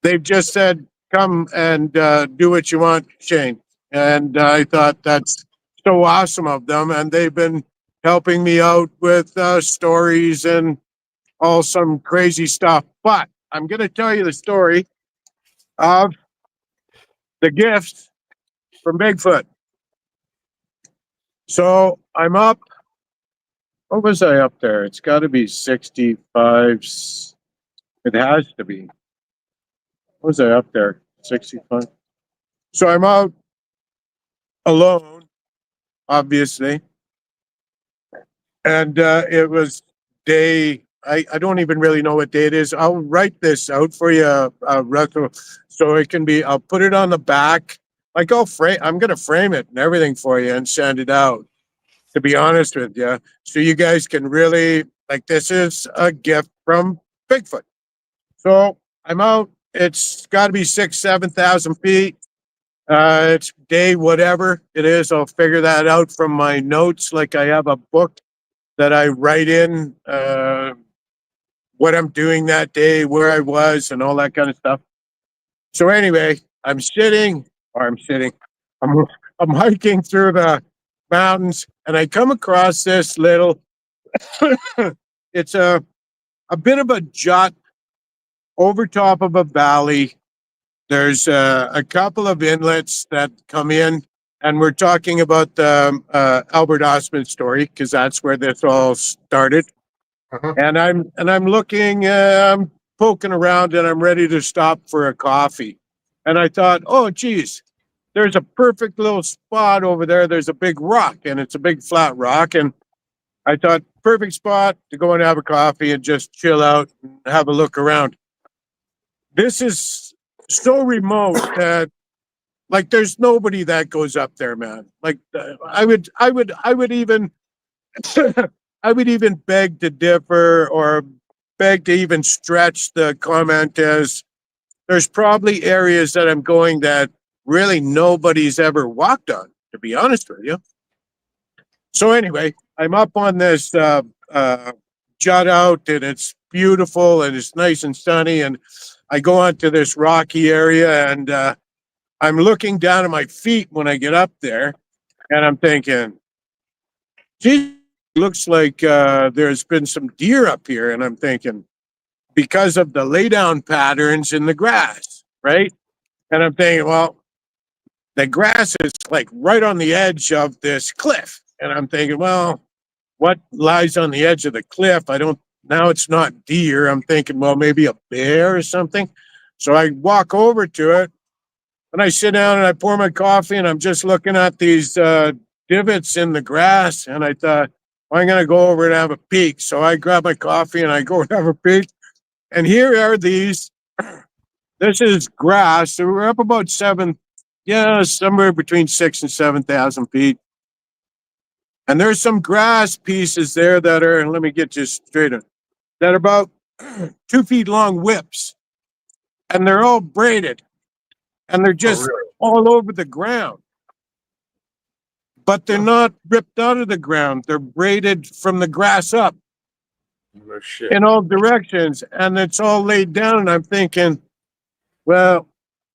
They've just said, come and do what you want, Shane. And I thought that's so awesome of them. And they've been helping me out with stories and all some crazy stuff. But I'm going to tell you the story of the gifts from Bigfoot. So I'm up. What was I up there? It's got to be 65. It has to be. What was I up there? 65. So I'm out alone, obviously. And it was day, I don't even really know what day it is. I'll write this out for you, Russell, so it can be, I'll put it on the back. Like I'm going to frame it and everything for you and send it out, to be honest with you. So you guys can really, like, this is a gift from Bigfoot. So I'm out. It's got to be 7,000 feet. It's day whatever it is. I'll figure that out from my notes. Like I have a book that I write in what I'm doing that day, where I was, and all that kind of stuff. So anyway, I'm I'm hiking through the mountains, and I come across this little. It's a bit of a jut over top of a valley. There's a couple of inlets that come in, and we're talking about the Albert Osmond story because that's where this all started. Uh-huh. And I'm looking, I'm poking around, and I'm ready to stop for a coffee. And I thought, oh, geez, there's a perfect little spot over there. There's a big rock, and it's a big flat rock. And I thought, perfect spot to go and have a coffee and just chill out and have a look around. This is so remote that, like, there's nobody that goes up there, man. Like, I would even, I would even beg to differ or beg to even stretch the comment as there's probably areas that I'm going that really nobody's ever walked on, to be honest with you. So anyway, I'm up on this jut out, and it's beautiful and it's nice and sunny, and I go onto this rocky area, and I'm looking down at my feet when I get up there, and I'm thinking, gee, looks like there's been some deer up here. And I'm thinking, because of the laydown patterns in the grass, right? And I'm thinking, well, the grass is like right on the edge of this cliff. And I'm thinking, well, what lies on the edge of the cliff? Now it's not deer. I'm thinking, well, maybe a bear or something. So I walk over to it, and I sit down and I pour my coffee, and I'm just looking at these divots in the grass. And I thought, well, I'm going to go over and have a peek. So I grab my coffee and I go and have a peek. And here are these. This is grass. So we're up about somewhere between 6,000 and 7,000 feet. And there's some grass pieces there that are, let me get you straight, that are about 2 feet long whips, and they're all braided, and they're just really? all over the ground. But they're not ripped out of the ground. They're braided from the grass up No shit. in all directions, and it's all laid down. And I'm thinking, well,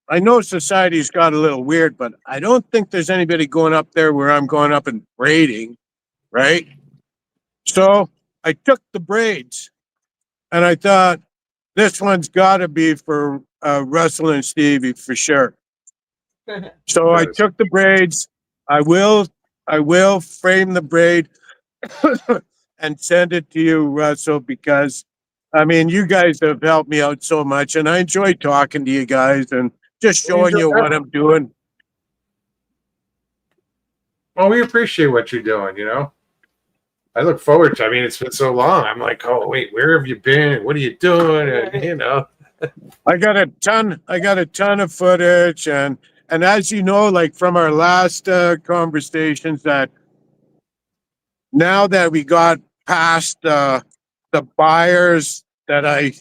I know society's got a little weird, but I don't think there's anybody going up there where I'm going up and braiding, right? So I took the braids, and I thought, this one's got to be for Russell and Stevie for sure. So I That is- took the braids. I will frame the braid and send it to you, Russell, because I mean, you guys have helped me out so much, and I enjoy talking to you guys and just showing you what I'm doing. Well, we appreciate what you're doing, you know. I look forward to. I mean, it's been so long. I'm like, oh wait, where have you been? What are you doing? And, you know. I got a ton of footage, and as you know, like from our last conversations, that now that we got past the buyers that I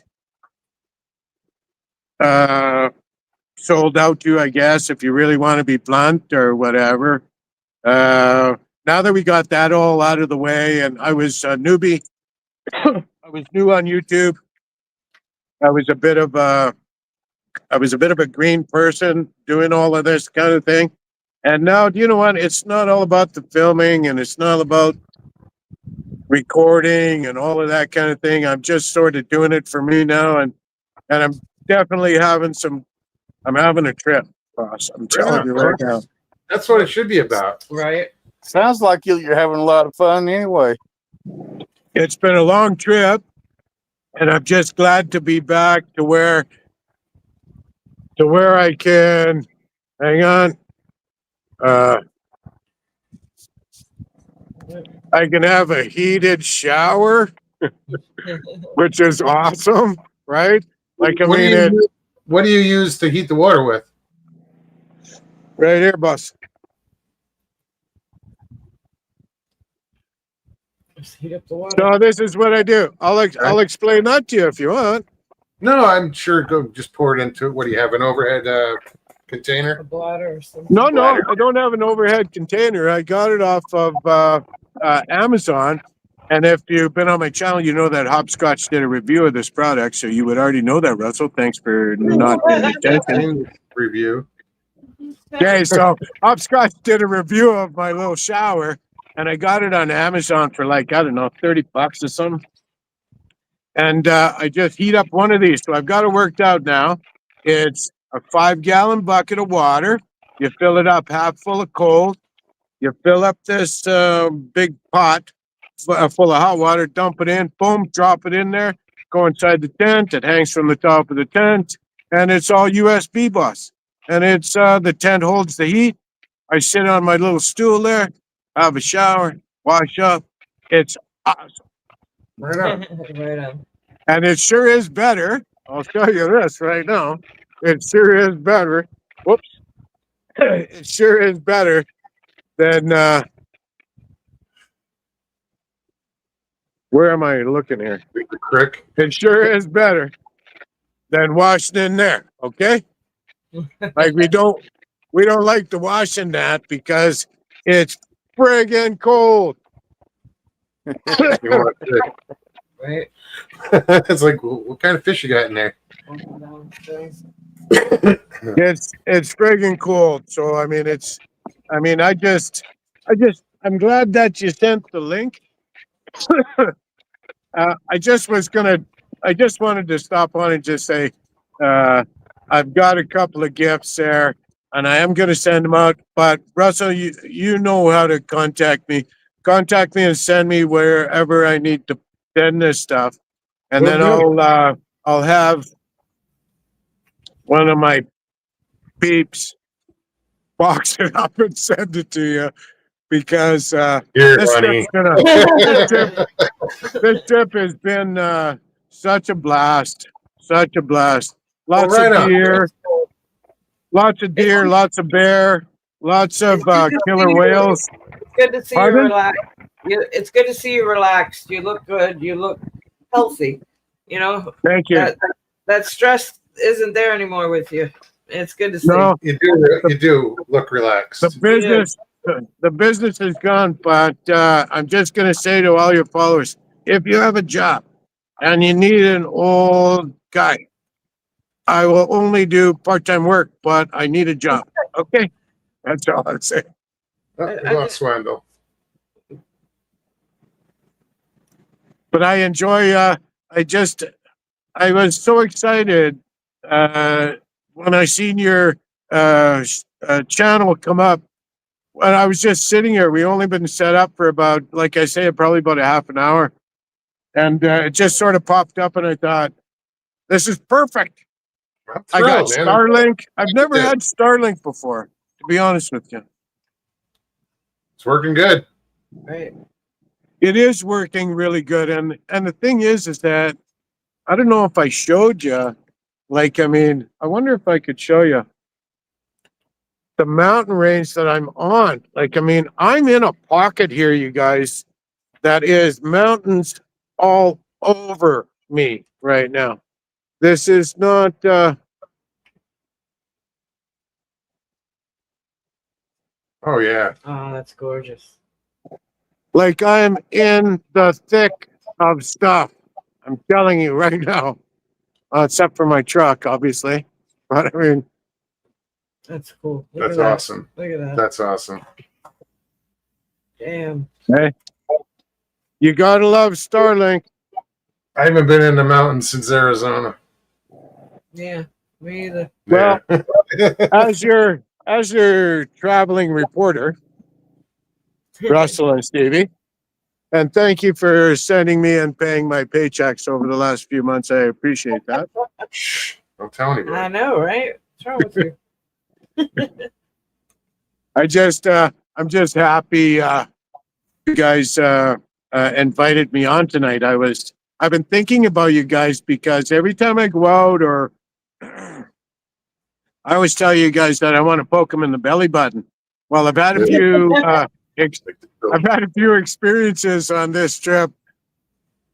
sold out to, I guess, if you really want to be blunt or whatever. Now that we got that all out of the way, and I was a newbie, I was new on YouTube. I was a bit of a green person doing all of this kind of thing. And now, you know what? It's not all about the filming, and it's not about recording and all of that kind of thing. I'm just sort of doing it for me now, and I'm definitely having a trip, boss. I'm telling you right now. That's what it should be about. Right. Sounds like you're having a lot of fun anyway. It's been a long trip, and I'm just glad to be back to where I can hang on. I can have a heated shower, which is awesome, right? Like, I mean, What do you use to heat the water with? right here, boss. Just heat up the water. So this is what I do. I'll explain that to you if you want. No, I'm sure. Go just pour it into. What do you have? An overhead A container? bladder or something. No, Bladder. I don't have an overhead container. I got it off of Amazon. And if you've been on my channel, you know that Hopscotch did a review of this product, so you would already know that, Russell. Thanks for not paying attention. Review. Okay, so Hopscotch did a review of my little shower, and I got it on Amazon for like, I don't know, $30 or something. And I just heat up one of these. So I've got it worked out now. It's a 5-gallon bucket of water. You fill it up half full of cold. You fill up this big pot full of hot water, dump it in, boom, drop it in there, go inside the tent. It hangs from the top of the tent, and it's all USB, boss. And it's the tent holds the heat. I sit on my little stool there, have a shower, wash up. It's awesome. Right on. Right on. And it sure is better. I'll show you this right now. It sure is better. Whoops. It sure is better than where am I looking here? The crick. It sure is better than washing in there. Okay? Like we don't like to wash in that because it's friggin' cold. You want to- Right. it's like, what kind of fish you got in there? Walking downstairs. It's friggin' cold. So I mean I'm glad that you sent the link. I just wanted to stop on and just say, I've got a couple of gifts there, and I am going to send them out. But Russell, you know how to contact me. Contact me and send me wherever I need to send this stuff, and Will then do. I'll have one of my peeps box it up and send it to you because Here, this honey. trip has been such a blast. Such a blast. Lots Well, right of on. deer, lots of bear, lots of killer whales. It's good to see Pardon? you relaxed. It's good to see you relaxed. You look good. You look healthy. You know, Thank you. that stress isn't there anymore with you. It's good to see. No, You do look relaxed. the business is gone, but I'm just going to say to all your followers, if you have a job and you need an old guy, I will only do part-time work, but I need a job. Okay? That's all I'm saying. Oh, we lost Wendell. But I enjoy, I was so excited when I seen your channel come up. When I was just sitting here, we only been set up for about, like I say, probably about a half an hour. And it just sort of popped up and I thought, this is perfect. I'm I got thrilled, man. Starlink. I've never had Starlink before, to be honest with you. It's working good. Right. It is working really good. And the thing is that I don't know if I showed you, like, I mean, I wonder if I could show you the mountain range that I'm on. Like, I mean, I'm in a pocket here, you guys, that is mountains all over me right now. This is not, Oh yeah. Oh, that's gorgeous. like I'm in the thick of stuff. I'm telling you right now, except for my truck, obviously. But I mean, That's cool. Look That's at that. awesome. Look at that. That's awesome. Damn. hey, you gotta love Starlink. I haven't been in the mountains since Arizona. Yeah. Me either. Well, Yeah. as your traveling reporter, Russell and Stevie, and thank you for sending me and paying my paychecks over the last few months. I appreciate that. Shh, don't tell anybody. I know, right? What's wrong with you? I'm just happy you guys invited me on tonight. I've been thinking about you guys because every time I go out or I always tell you guys that I want to poke them in the belly button. Well, I've had a few I've had a few experiences on this trip.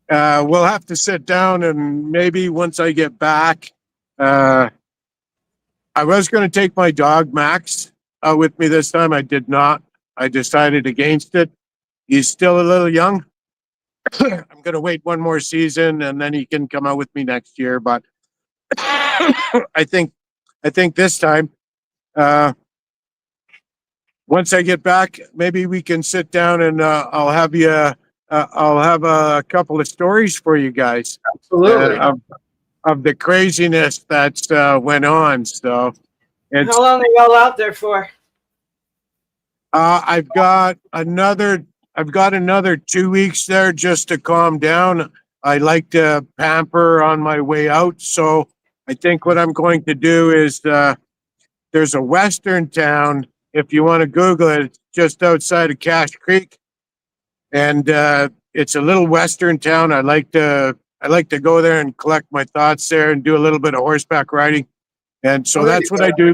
We'll have to sit down and maybe once I get back, I was going to take my dog Max with me this time. I did not. I decided against it. He's still a little young. I'm going to wait one more season and then he can come out with me next year. But I think this time, once I get back, maybe we can sit down and I'll have a couple of stories for you guys Absolutely. of the craziness that's went on. So it's How long are y'all out there for? I've got another 2 weeks there just to calm down. I like to pamper on my way out. So I think what I'm going to do is there's a western town. If you want to Google it, it's just outside of Cache Creek. And it's a little western town. I like to go there and collect my thoughts there and do a little bit of horseback riding. And so that's what I do.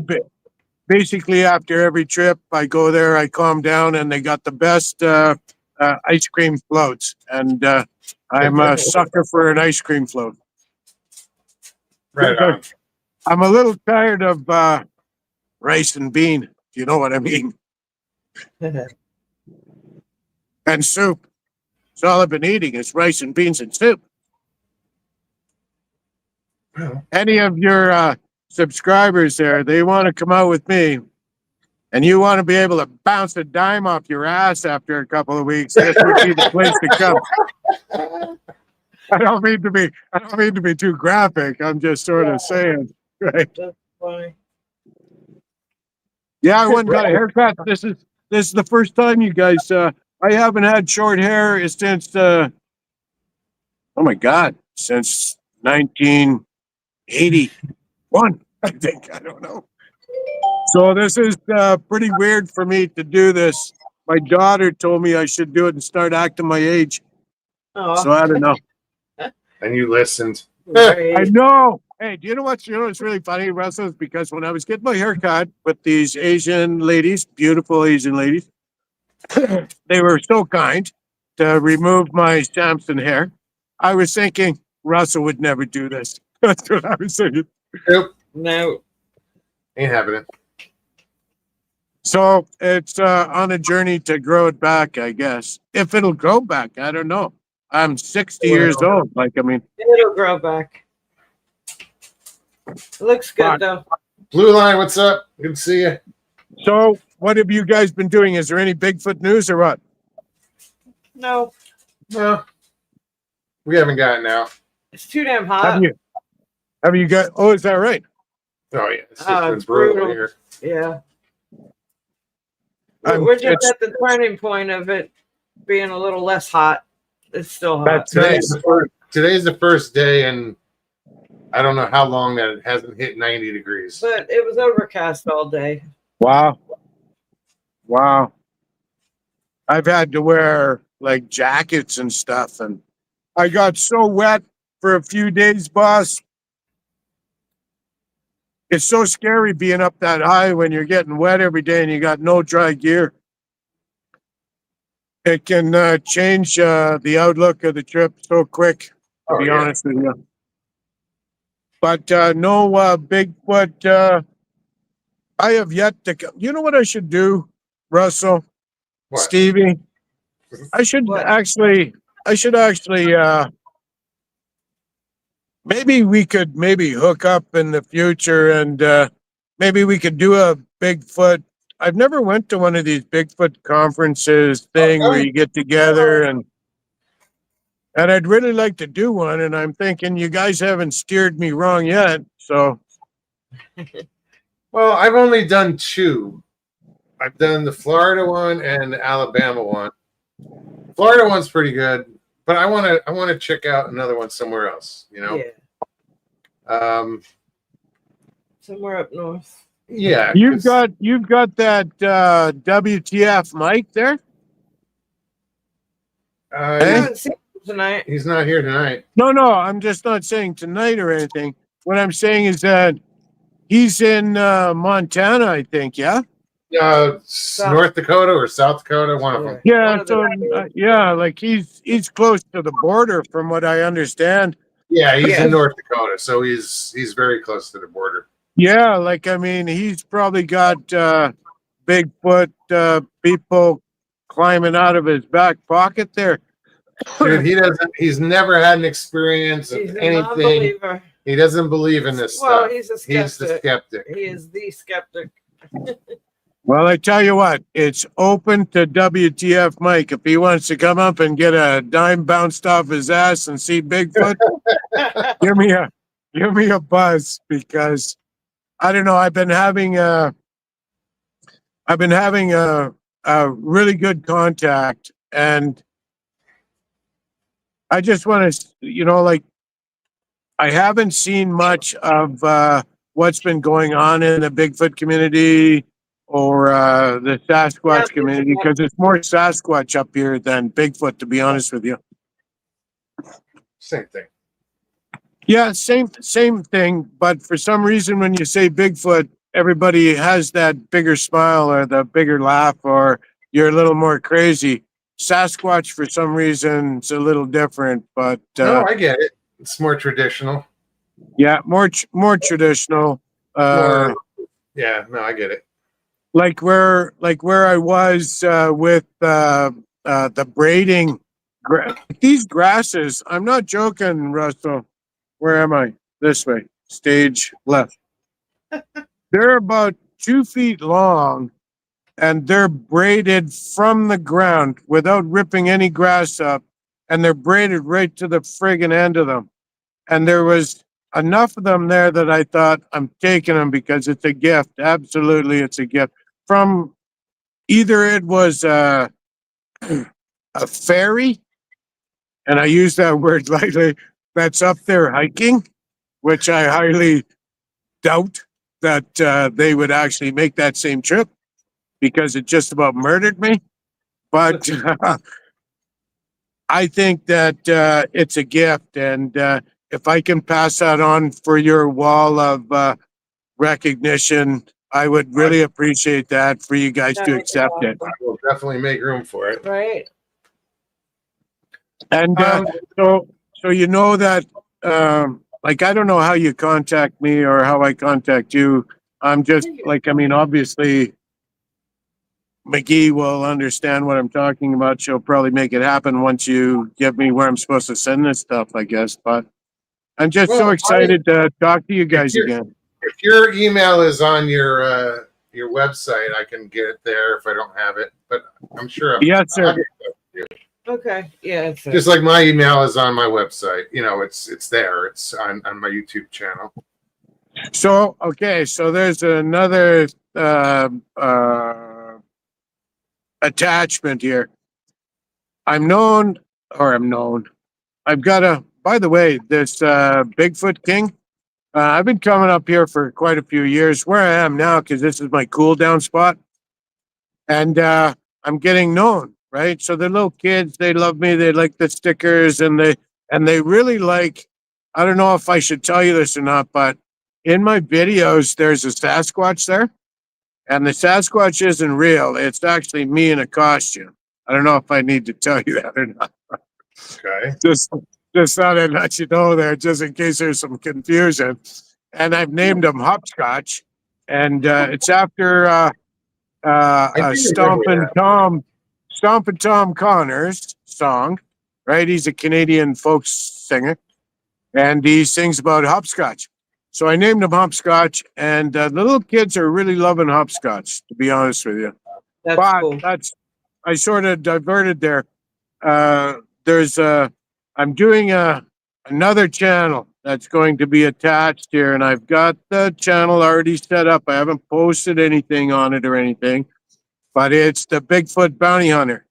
Basically, after every trip, I go there, I calm down, and they got the best ice cream floats. And I'm a sucker for an ice cream float. Right on. I'm a little tired of rice and bean, if you know what I mean, and soup. It's all I've been eating is rice and beans and soup. Well, Any of your subscribers there, they want to come out with me, and you want to be able to bounce a dime off your ass after a couple of weeks, this would be the place to come. I don't mean to be too graphic. I'm just sort of saying, right? That's funny. Yeah, I went and got a haircut. This is the first time, you guys. I haven't had short hair since oh my God, since 1981. I think, I don't know. So this is pretty weird for me to do this. My daughter told me I should do it and start acting my age. Oh, So I don't know. and you listened. great. I know. Hey, do you know what's really funny, Russell? Is because when I was getting my haircut with these Asian ladies, beautiful Asian ladies, they were so kind to remove my Samson hair. I was thinking, Russell would never do this. That's what I was saying. Nope, No. ain't happening. So it's on a journey to grow it back, I guess. If it'll grow back, I don't know. I'm 60 years old. Like, I mean, It'll grow back. It looks good, though. Blue Line, what's up? Good to see you. so what have you guys been doing? Is there any Bigfoot news or what? No, No, we haven't gotten out. it's too damn hot. Have you got, oh, is that right? Oh yeah, it's Oh, been it's brutal brutal. here. Yeah. I'm- We're just it's- at the turning point of it being a little less hot. It's still hot. That's Today's the first day, and I don't know how long that it hasn't hit 90 degrees. But it was overcast all day. Wow. Wow. I've had to wear like jackets and stuff, and I got so wet for a few days, boss. It's so scary being up that high when you're getting wet every day and you got no dry gear. It can change the outlook of the trip so quick, to Oh, be yeah. honest with you. But no Bigfoot. I have yet to. You know what I should do, Russell, What? Stevie? I should What? actually. Maybe we could hook up in the future, and maybe we could do a Bigfoot. I've never went to one of these Bigfoot conferences thing where you get together and I'd really like to do one. And I'm thinking you guys haven't steered me wrong yet. So Well, I've only done two. I've done the Florida one and the Alabama one. Florida one's pretty good, but I want to check out another one somewhere else. You know, Yeah. Somewhere up north. yeah. you've 'cause- got that WTF mic there. I Hey? haven't seen him tonight. he's not here tonight. No, I'm just not saying tonight or anything. What I'm saying is that he's in Montana, I think. Yeah. North Dakota or South Dakota, one of them. One Yeah. of the So yeah, like he's close to the border, from what I understand. Yeah, he's Yeah. in North Dakota, so he's very close to the border. Yeah, like I mean, he's probably got Bigfoot people climbing out of his back pocket there. Dude, he's never had an experience of He's a anything. non-believer. He doesn't believe in this Well, stuff. he's a He's the skeptic. skeptic. He is the skeptic. Well, I tell you what, it's open to WTF Mike. If he wants to come up and get a dime bounced off his ass and see Bigfoot, give me a buzz, because I don't know. I've been having a really good contact, and I just want to, like, I haven't seen much of what's been going on in the Bigfoot community or the Sasquatch Yeah, community, because it's more Sasquatch up here than Bigfoot, to be honest with you. Same thing. Yeah, same thing. But for some reason, when you say Bigfoot, everybody has that bigger smile or the bigger laugh, or you're a little more crazy. Sasquatch, for some reason, it's a little different. But No, I get it. It's more traditional. yeah, more traditional. Yeah, no, I get it. Like where I was with the braiding these grasses. I'm not joking, Russell. Where am I? This way. Stage left. They're about 2 feet long, and they're braided from the ground without ripping any grass up, and they're braided right to the friggin' end of them. And there was enough of them there that I thought, I'm taking them because it's a gift. Absolutely, it's a gift. From either it was a fairy, and I use that word lightly, that's up there hiking, which I highly doubt that they would actually make that same trip, because it just about murdered me. But I think that it's a gift, and if I can pass that on for your wall of recognition, I would really appreciate that for you guys to accept it. I will definitely make room for it. Right. And so you know that like, I don't know how you contact me or how I contact you. I'm just like, I mean, obviously, McGee will understand what I'm talking about. She'll probably make it happen once you give me where I'm supposed to send this stuff, I guess. But I'm just so Well, excited to talk to you if guys you're again. if your email is on your website, I can get it there if I don't have it. But I'm sure Yes, sir. I'll get it to you. Okay. Yeah, it's Just like my email is on my website. You know, it's there. It's on my YouTube channel. So, okay, so there's another attachment here. I'm known. I've got by the way, this Bigfoot King, I've been coming up here for quite a few years where I am now because this is my cool down spot. And I'm getting known, right? So the little kids, they love me. They like the stickers and they really like, I don't know if I should tell you this or not, but in my videos, there's a Sasquatch there. And the Sasquatch isn't real. It's actually me in a costume. I don't know if I need to tell you that or not. Okay. Just thought I'd let you know there, just in case there's some confusion. And I've named him Hopscotch, and it's after I do remember Stompin' Tom Connor's song, right? He's a Canadian folk singer, and he sings about hopscotch. So I named him Hopscotch, and the little kids are really loving hopscotch, to be honest with you. that's But cool. I sort of diverted there. There's I'm doing another channel that's going to be attached here, and I've got the channel already set up. I haven't posted anything on it or anything, but it's the Bigfoot Bounty Hunter,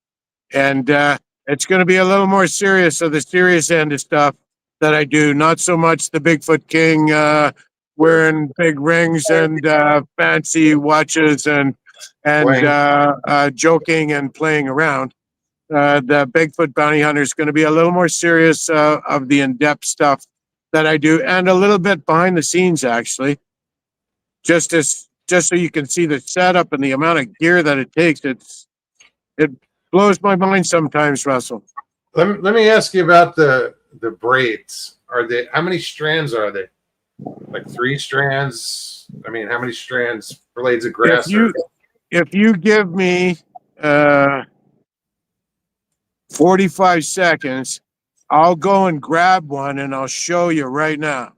and it's going to be a little more serious of the serious end of stuff that I do. Not so much the Bigfoot King wearing big rings and fancy watches and joking and playing around. The Bigfoot Bounty Hunter is going to be a little more serious of the in-depth stuff that I do, and a little bit behind the scenes, actually, just so you can see the setup and the amount of gear that it takes. It blows my mind sometimes, Russell. Let me ask you about the braids. Are they, how many strands are they? Like 3 strands? I mean, how many strands, blades of grass? If you give me 45 seconds, I'll go and grab one and I'll show you right now.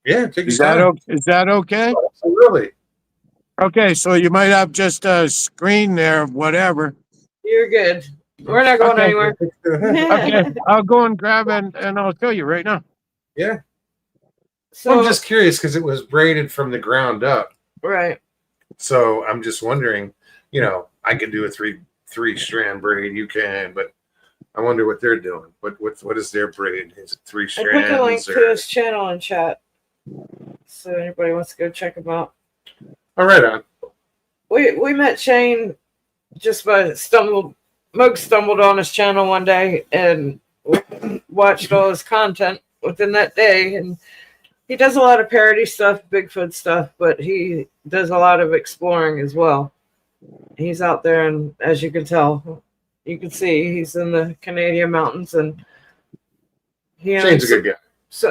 Yeah, take Is your time. is that okay? Absolutely. Okay, so you might have just a screen there of whatever. You're good. We're not going Okay. anywhere. Okay, I'll go and grab it and I'll show you right now. Yeah. So, I'm just curious because it was braided from the ground up. right. So I'm just wondering, you know, I could do a three strand braid, you can, but I wonder what they're doing. What is their braid? Is it 3 I strands? put the link to or... his channel in chat. So anybody wants to go check him out. All right, on. We met Shane just by Moog stumbled on his channel one day and watched all his content within that day, and he does a lot of parody stuff, Bigfoot stuff, but he does a lot of exploring as well. He's out there, and as you can tell, you can see he's in the Canadian mountains, and he Shane's a good guy.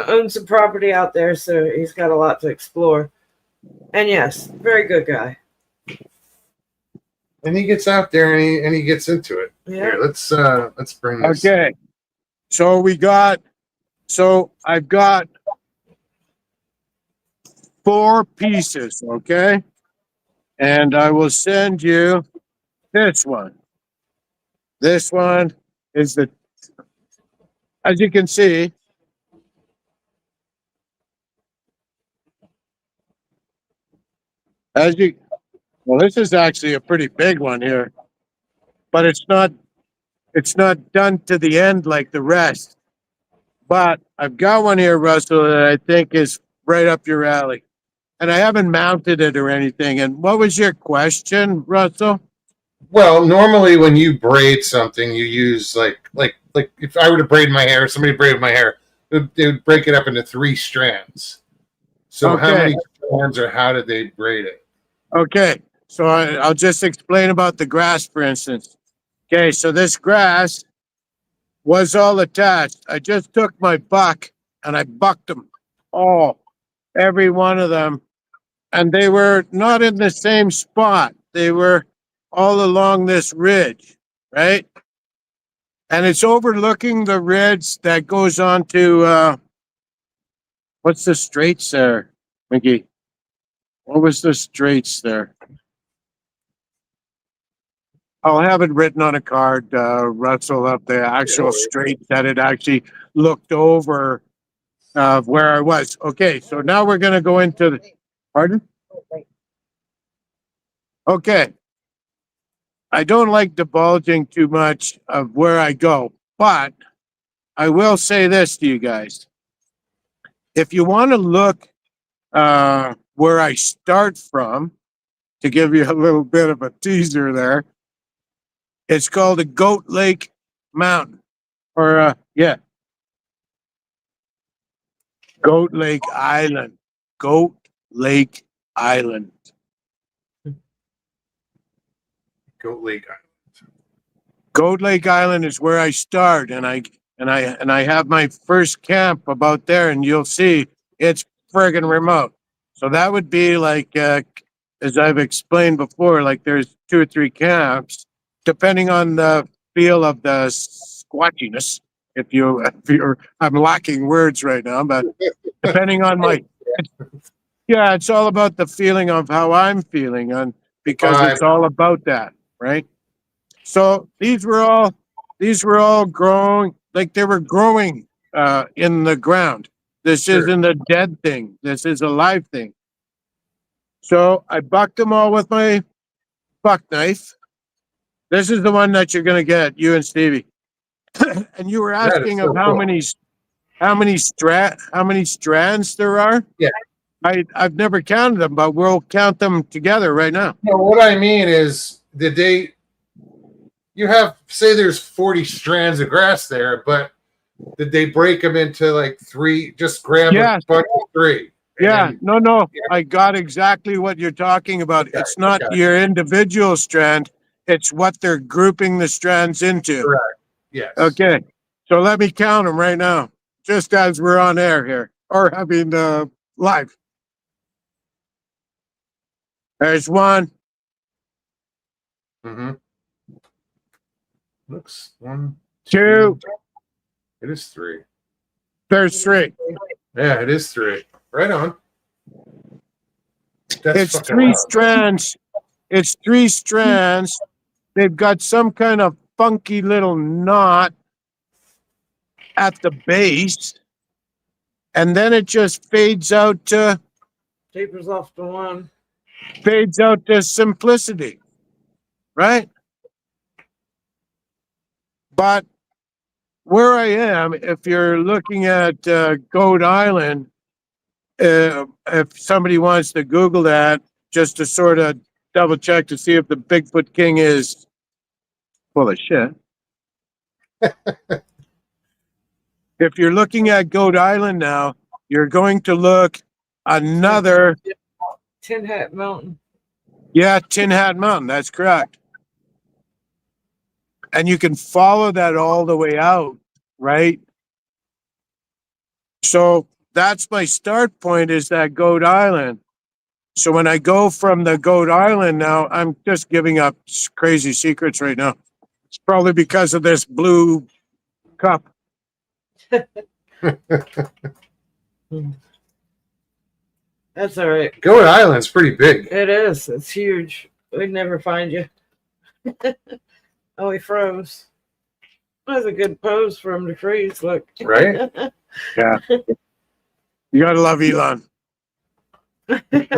owns some property out there, so he's got a lot to explore. And yes, very good guy. And he gets out there and he gets into it. Yeah. Here, let's bring this. Okay, so I've got 4 pieces, okay? And I will send you this one. This one is as you can see, this is actually a pretty big one here, but it's not done to the end like the rest. But I've got one here, Russell, that I think is right up your alley. And I haven't mounted it or anything. And what was your question, Russell? Well, normally when you braid something, you use like if I were to braid my hair, somebody braided my hair, they would break it up into 3 strands. So how many strands or how did they braid it? Okay, so I'll just explain about the grass, for instance. Okay, so this grass was all attached. I just took my buck and I bucked them all, every one of them. And they were not in the same spot. They were all along this ridge, right? And it's overlooking the ridge that goes on to, what's the straits there, Mickey? What was the straits there? I'll have it written on a card, Russell, of the actual straits that it actually looked over where I was. Okay, so now we're going to go into the, pardon? Okay. I don't like divulging too much of where I go, but I will say this to you guys. If you want to look where I start from, to give you a little bit of a teaser there, it's called a Goat Lake Mountain. Or, yeah. Goat Lake Island. Goat Lake Island. Goat Lake. Goat Lake Island is where I start, and I have my first camp about there, and you'll see it's friggin' remote. So that would be like, as I've explained before, like there's 2 or 3 camps, depending on the feel of the squatchiness. If you're, I'm lacking words right now, but depending on my, yeah, it's all about the feeling of how I'm feeling, and because it's all about that, right? So these were all growing, like they were growing in the ground. This isn't a dead thing. This is a live thing. So I bucked them all with my buck knife. This is the one that you're going to get, you and Stevie. And you were asking of how many strands there are. Yeah. I've never counted them, but we'll count them together right now. No, what I mean is, you have, say there's 40 strands of grass there, but did they break them into like 3? Just grab a bunch of 3. Yeah, no. Yeah. I got exactly what you're talking about. Okay, it's not your individual strand. It's what they're grouping the strands into. Correct. Yes. Okay. So let me count them right now, just as we're on air here, or having live. There's 1. Mm-hmm. Looks 1, 2. It is 3. There's 3. Yeah, it is 3. Right on. It's 3 strands. It's 3 strands. They've got some kind of funky little knot at the base, and then it just fades out to Tapers off to 1. Fades out to simplicity, right? But where I am, if you're looking at Goat Island, if somebody wants to Google that, just to sort of double check to see if the Bigfoot King is full of shit. If you're looking at Goat Island now, you're going to look another Tin Hat Mountain. Yeah, Tin Hat Mountain. That's correct. And you can follow that all the way out, right? So that's my start point, is that Goat Island. So when I go from the Goat Island now, I'm just giving up crazy secrets right now. It's probably because of this blue cup. That's all right. Goat Island's pretty big. It is. It's huge. We'd never find you. Oh, he froze. That's a good pose for him to freeze. Look. Right? Yeah. You gotta love Elon.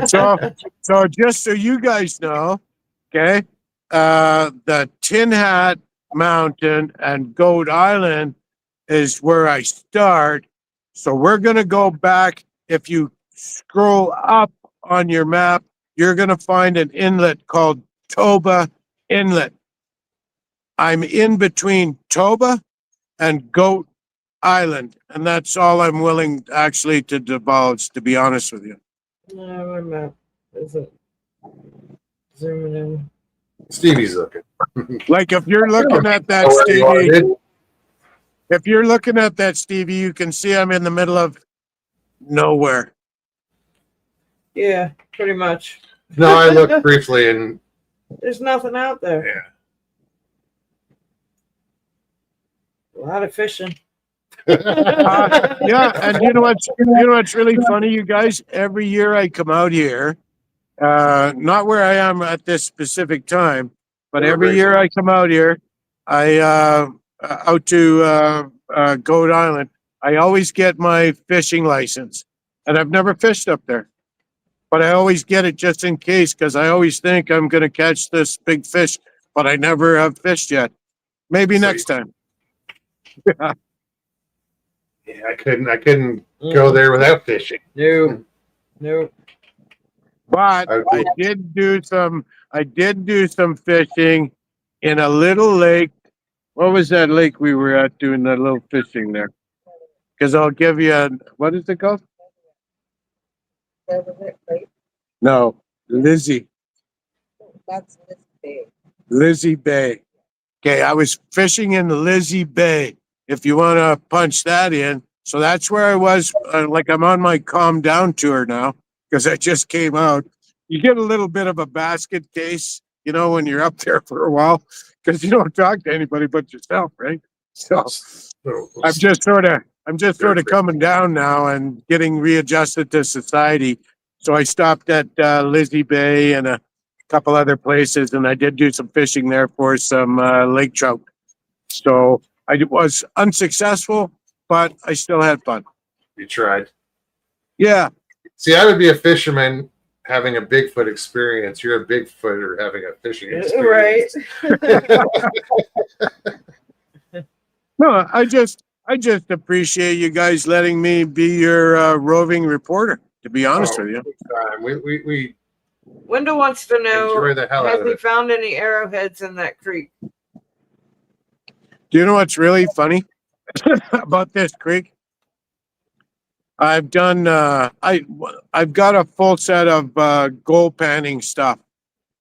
So just so you guys know, okay, the Tin Hat Mountain and Goat Island is where I start. So we're gonna go back. If you scroll up on your map, you're gonna find an inlet called Toba Inlet. I'm in between Toba and Goat Island, and that's all I'm willing actually to divulge, to be honest with you. No, my map isn't zooming in. Stevie's looking. Like if you're looking at that, Stevie, If you're looking at that, Stevie, you can see I'm in the middle of nowhere. Yeah, pretty much. No, I looked briefly and There's nothing out there. yeah. A lot of fishing. Yeah, and you know what's really funny, you guys? Every year I come out here, not where I am at this specific time, but every year I come out here, I out to Goat Island. I always get my fishing license, and I've never fished up there, but I always get it just in case because I always think I'm going to catch this big fish, but I never have fished yet. Maybe So next time. Yeah, I couldn't go there without fishing. No. No. But I did do some fishing in a little lake. What was that lake we were at doing that little fishing there? Because I'll give you what is it called? No, Lizzie. That's this big. Lizzie Bay. Okay, I was fishing in the Lizzie Bay. If you want to punch that in. So that's where I was. Like I'm on my calm down tour now because I just came out. You get a little bit of a basket case, you know, when you're up there for a while because you don't talk to anybody but yourself, right? So I'm just sort of coming down now and getting readjusted to society. So I stopped at Lizzie Bay and a couple other places, and I did do some fishing there for some lake trout. So I was unsuccessful, but I still had fun. You tried. Yeah. See, I would be a fisherman having a Bigfoot experience. You're a Bigfooter having a fishing Right. experience. No, I just appreciate you guys letting me be your roving reporter. To be honest with you. We Wendell wants to know, enjoy the hell out has of he it. found any arrowheads in that creek? Do you know what's really funny about this creek? I've done I've got a full set of gold panning stuff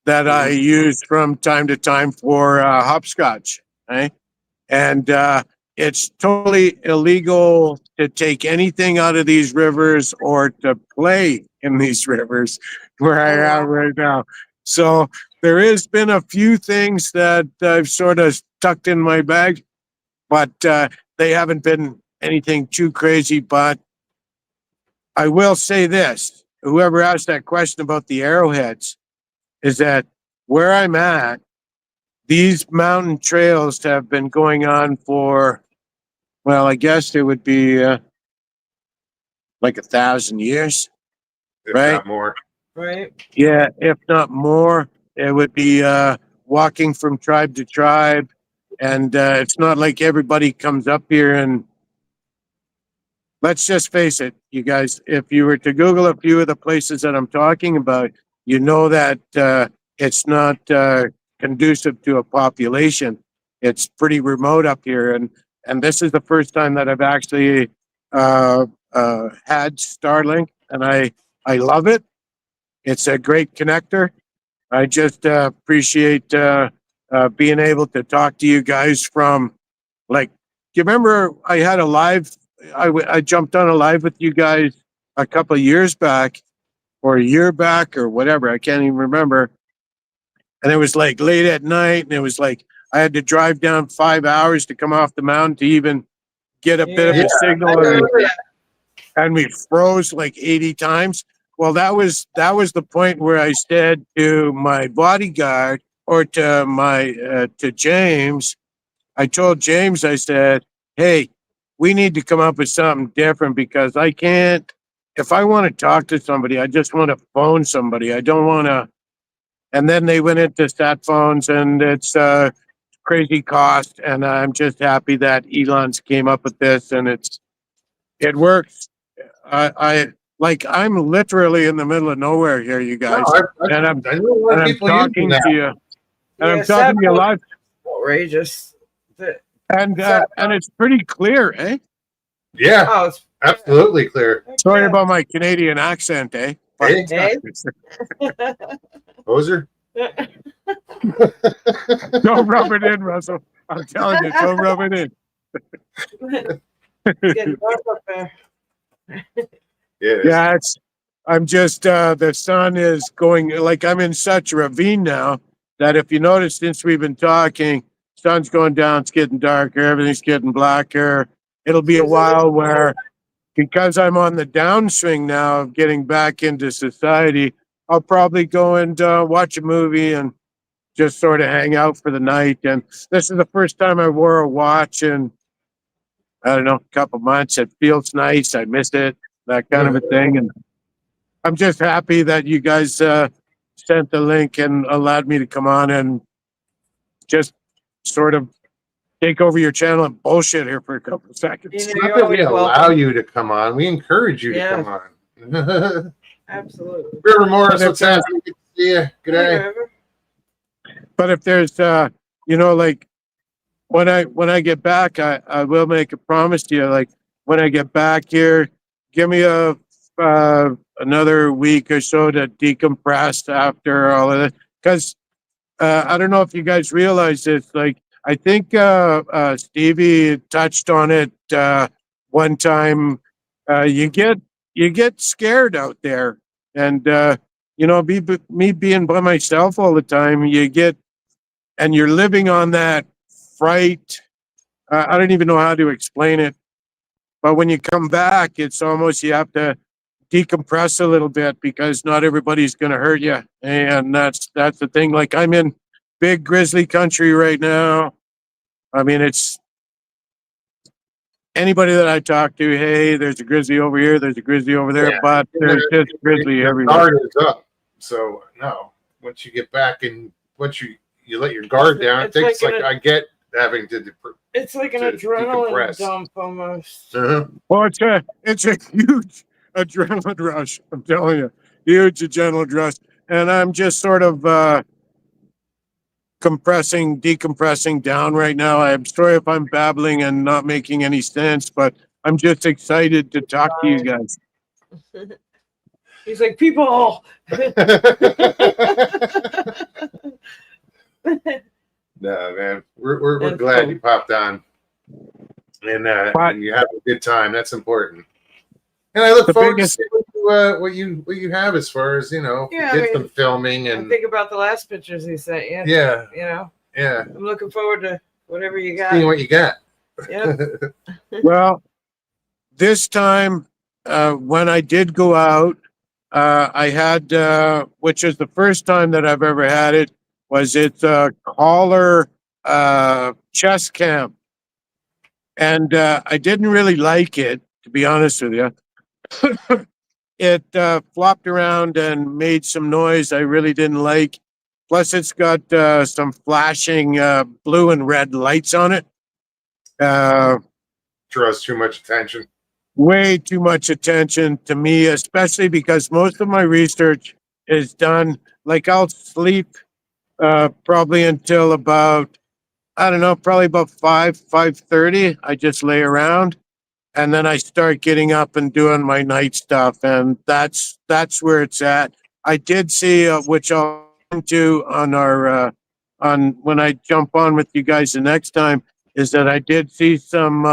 that I use from time to time for hopscotch, right? And it's totally illegal to take anything out of these rivers or to play in these rivers where I am right now. So there has been a few things that I've sort of tucked in my bag, but they haven't been anything too crazy. But I will say this, whoever asked that question about the arrowheads is that where I'm at, these mountain trails have been going on for, well, I guess it would be like 1,000 years, If right? not more. Right. Yeah, if not more. It would be walking from tribe to tribe. And it's not like everybody comes up here and let's just face it, you guys, if you were to Google a few of the places that I'm talking about, you know that it's not conducive to a population. It's pretty remote up here. And this is the first time that I've actually had Starlink, and I love it. It's a great connector. I just appreciate being able to talk to you guys from, like, do you remember I had a live, I jumped on a live with you guys a couple of years back or a year back or whatever. I can't even remember. And it was like late at night, and it was like I had to drive down 5 hours to come off the mountain to even get a bit of a signal, and we froze like 80 times. Well, that was the point where I said to my bodyguard or to my to James, I told James, I said, hey, we need to come up with something different because I can't, if I want to talk to somebody, I just want to phone somebody. I don't want to. And then they went into sat phones, and it's crazy cost. And I'm just happy that Elon's came up with this, and it works. I'm literally in the middle of nowhere here, you guys, and I'm I know a lot of people talking using to you, and I'm talking to you live, Outrageous. and it's pretty clear, eh? Yeah, Oh, it's absolutely clear. Sorry about my Canadian accent, eh? Hey, Hey. Hoser. Don't rub it in, Russell. I'm telling you, don't rub it in. It's getting dark up there. Yeah. Yeah, I'm just the sun is going, like, I'm in such a ravine now that if you notice since we've been talking, sun's going down, it's getting darker, everything's getting blacker. It'll be a while where, because I'm on the downswing now of getting back into society, I'll probably go and watch a movie and just sort of hang out for the night. And this is the first time I wore a watch in, I don't know, a couple months. It feels nice. I miss it, that kind of a thing. And I'm just happy that you guys sent the link and allowed me to come on and just sort of take over your channel and bullshit here for a couple of seconds. You know, Not you're that we always allow welcome. you to come on. We encourage you to Yeah. come on. Absolutely. River Morris, But what's if there's- happening? Good to see you. Good Hey, day. River. But if there's, like when I get back, I will make a promise to you. Like when I get back here, give me another week or so to decompress after all of this. Because I don't know if you guys realize this. Like I think Stevie touched on it one time. You get scared out there, and me being by myself all the time, you get, and you're living on that fright. I don't even know how to explain it, but when you come back, it's almost you have to decompress a little bit because not everybody's going to hurt you, and that's the thing. Like I'm in big grizzly country right now. I mean, it's anybody that I talk to. Hey, there's a grizzly over here. There's a grizzly over there, Yeah. but there's just grizzly Your everywhere. guard is up. So no, once you get back and once you let your guard down, it It's takes like like an- I get having to. It's like an To adrenaline decompress. dump almost. Well, it's a huge adrenaline rush. I'm telling you, huge adrenaline rush, and I'm just sort of decompressing down right now. I'm sorry if I'm babbling and not making any sense, but I'm just excited to talk to you guys. He's like, people. No, man, we're That's glad cool. you popped on, and you have a good time. That's important. And I look The forward biggest- to seeing what you have as far as Yeah, you I did mean, some filming I and think about the last pictures he sent you. yeah, You know, yeah, I'm looking forward to whatever you got. seeing what you got. Yeah. Well, this time when I did go out, I had, which is the first time that I've ever had it, was it's a collar chest camp, and I didn't really like it, to be honest with you. It flopped around and made some noise I really didn't like. Plus, it's got some flashing blue and red lights on it. Draws too much attention. Way too much attention to me, especially because most of my research is done. Like I'll sleep probably until about, I don't know, probably about 5:30. I just lay around, and then I start getting up and doing my night stuff, and that's where it's at. I did see, which I'll do on our on when I jump on with you guys the next time, is that I did see some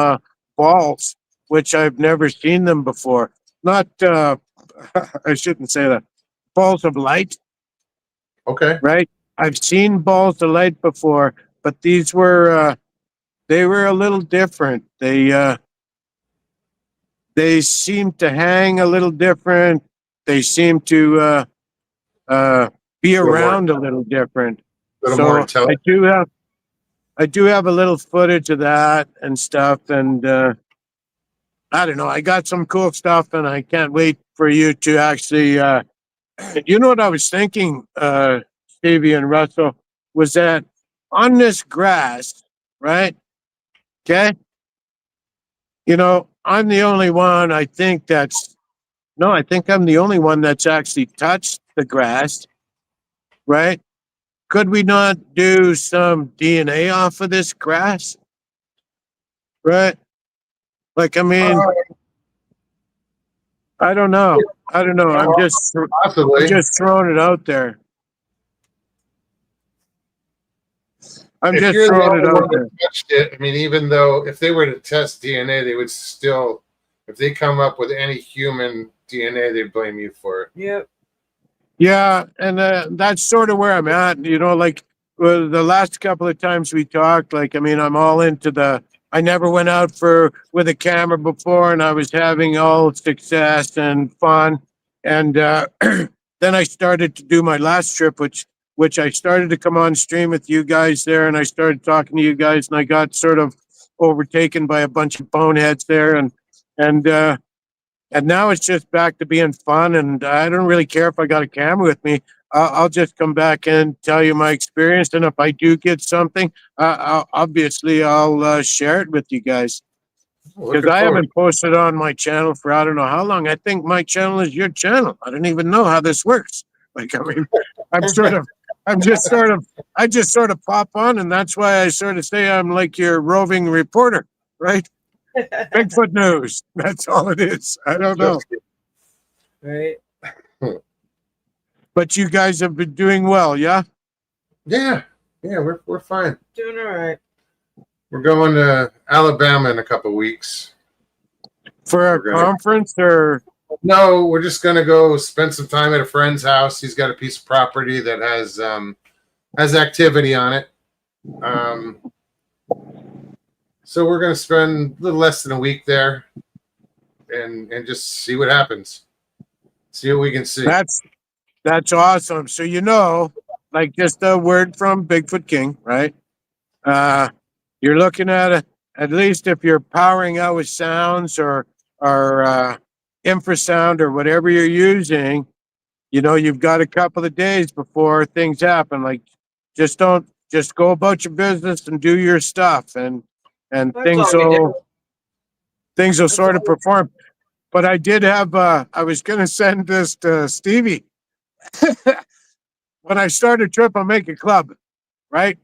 balls, which I've never seen them before. Not, I shouldn't say that. Balls of light, Okay. right? I've seen balls of light before, but these were they were a little different. They seem to hang a little different. They seem to be Little more- around a little different. A little more So intelligent. I do have a little footage of that and stuff, and I don't know. I got some cool stuff, and I can't wait for you to actually. You know what I was thinking, Stevie and Russell, was that on this grass, right? Okay. You know, I'm the only one. I think I'm the only one that's actually touched the grass, right? Could we not do some DNA off of this grass? Right? Like, I mean, I don't know. I'm Possibly. just throwing it out there. I'm if just you're the throwing it only out one there. that touched it, I mean, even though if they were to test DNA, they would still, if they come up with any human DNA, they blame you for it. Yep. Yeah, and that's sort of where I'm at. You know, like the last couple of times we talked, like I mean, I'm all into the. I never went out for with a camera before, and I was having all success and fun. And then I started to do my last trip, which I started to come on stream with you guys there, and I started talking to you guys, and I got sort of overtaken by a bunch of boneheads there, and and now it's just back to being fun. And I don't really care if I got a camera with me. I'll just come back and tell you my experience. And if I do get something, I'll share it with you guys. Because Looking I forward. haven't posted on my channel for I don't know how long. I think my channel is your channel. I don't even know how this works. Like, I mean, I just sort of pop on. And that's why I sort of say I'm like your roving reporter, right? Bigfoot news. That's all it is. I don't know. Right. But you guys have been doing well, yeah? Yeah, we're fine. Doing all right. We're going to Alabama in a couple weeks. For a We're gonna- conference or No, we're just gonna go spend some time at a friend's house. He's got a piece of property that has activity on it. So we're gonna spend a little less than a week there, and just see what happens. See what we can see. that's awesome. So you know, like just a word from Bigfoot King, right? You're looking at least if you're powering out with sounds or infrasound or whatever you're using, you know, you've got a couple of days before things happen. Like just go about your business and do your stuff and That's things all we do. will sort of perform. But I did have I was gonna send this to Stevie. When I start a trip, I'll make a club, right?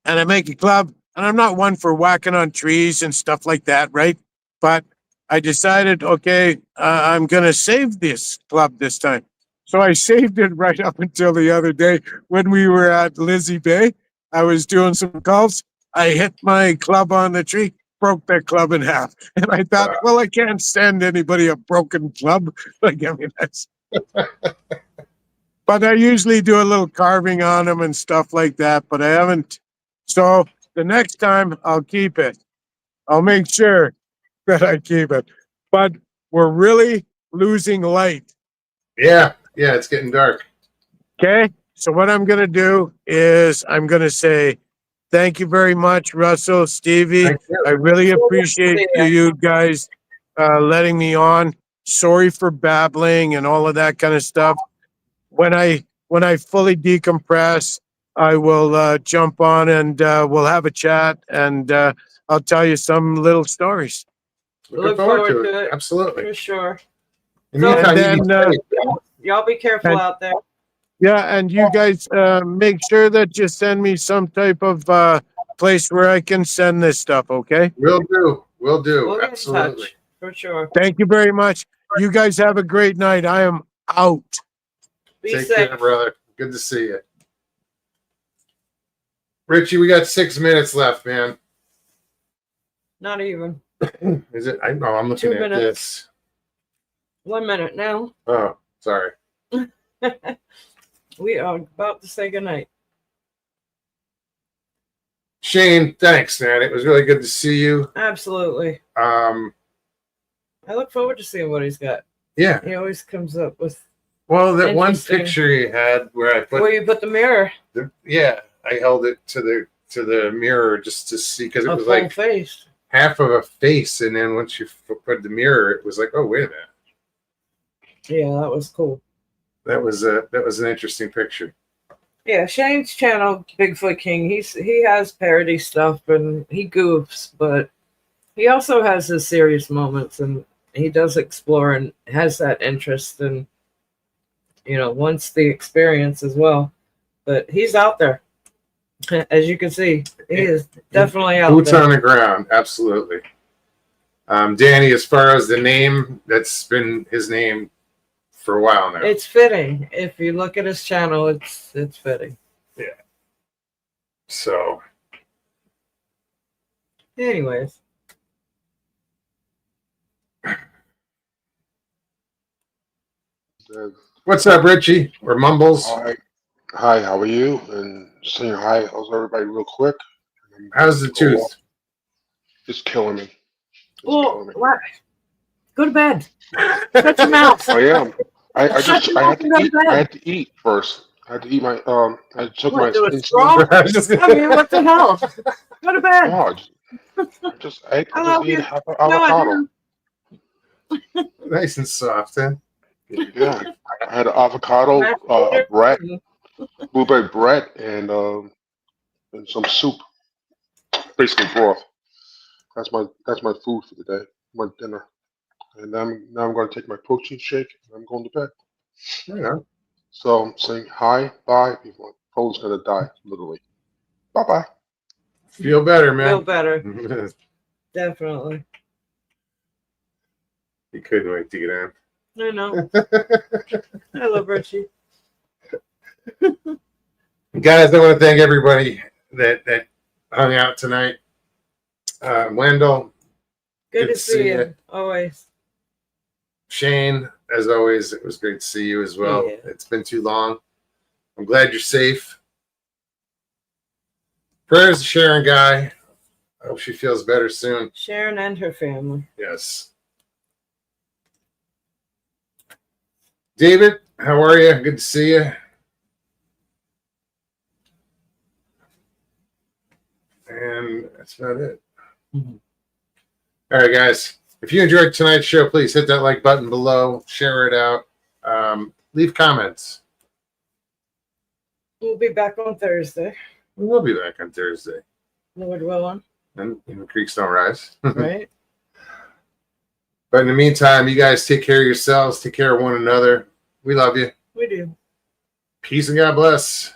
And I make a club, and I'm not one for whacking on trees and stuff like that, right? But I decided, okay, I'm gonna save this club this time. So I saved it right up until the other day when we were at Lizzie Bay. I was doing some calls. I hit my club on the tree, broke that club in half. And I thought, well, I can't send anybody a broken club. Like, I mean, that's. But I usually do a little carving on them and stuff like that, but I haven't. So the next time I'll keep it. I'll make sure that I keep it. But we're really losing light. Yeah, it's getting dark. Okay. So what I'm going to do is I'm going to say, thank you very much, Russell, Stevie. Thank you. I really appreciate you guys letting me on. Sorry for babbling and all of that kind of stuff. When I fully decompress, I will jump on and we'll have a chat and I'll tell you some little stories. Looking forward to it. Absolutely. For sure. In the meantime, And you then, be safe. Y'all be careful And- out there. Yeah, and you guys make sure that you send me some type of place where I can send this stuff, okay? Will do. We'll get in Absolutely. touch. For sure. Thank you very much. You guys have a great night. I am out. Be Take safe. care, brother. Good to see you. Richie, we got 6 minutes left, man. Not even. Is it? I'm looking 2 at minutes. this. 1 minute now. Oh, sorry. We are about to say goodnight. Shane, thanks, man. It was really good to see you. Absolutely. Um, I look forward to seeing what he's got. yeah. He always comes up with Well, that one Interesting. picture you had where I put where you put the mirror, I held it to the mirror just to see because it a was full like face. half of a face, and then once you put the mirror, it was like, oh wait a minute. Yeah, that was cool. That was an interesting picture. Yeah, Shane's channel, Bigfoot King. He has parody stuff and he goofs, but he also has his serious moments and he does explore and has that interest and wants the experience as well. But he's out there, as you can see. He is definitely out Boots there. on the ground, absolutely. Danny, as far as the name, that's been his name for a while now. It's fitting. If you look at his channel, it's fitting. So Anyways, what's up, Richie? Or Mumbles? Hi, hi, how are you? And saying hi, how's everybody real quick? How's the tooth? It's killing me. It's well, killing me. what? Go to bed. Shut your mouth. I am. I Shut just your mouth and go to I bed. had to eat first. I had to eat my I took What, my do a insulin. straw? I was just I mean, what the hell? Go to bed. No, I just love ate you. half an No, I avocado. didn't. nice and soft, huh? Yeah. I had an avocado, a bread, blueberry bread, and some soup. Basically broth. That's my food for the day. My dinner. And now I'm gonna take my protein shake and I'm going to bed. Yeah. So I'm saying hi, bye. My phone's gonna die, literally. Bye bye. Feel better, Feel man. better. Definitely. You couldn't wait to get on. I know. I love Richie. Guys, I want to thank everybody that hung out tonight. Wendell, Good to see you. Always. Shane, as always, it was great to see you as well. Yeah. It's been too long. I'm glad you're safe. Prayers to Sharon Guy. I hope she feels better soon. Sharon and her family. Yes. David, how are you? Good to see you. And that's about it. Mhm. All right, guys. If you enjoyed tonight's show, please hit that like button below, share it out, leave comments. We'll be back on Thursday. We will be back on Thursday. Lord willing. And the creeks don't rise. Right? But in the meantime, you guys take care of yourselves, take care of one another. We love you. We do. Peace and God bless.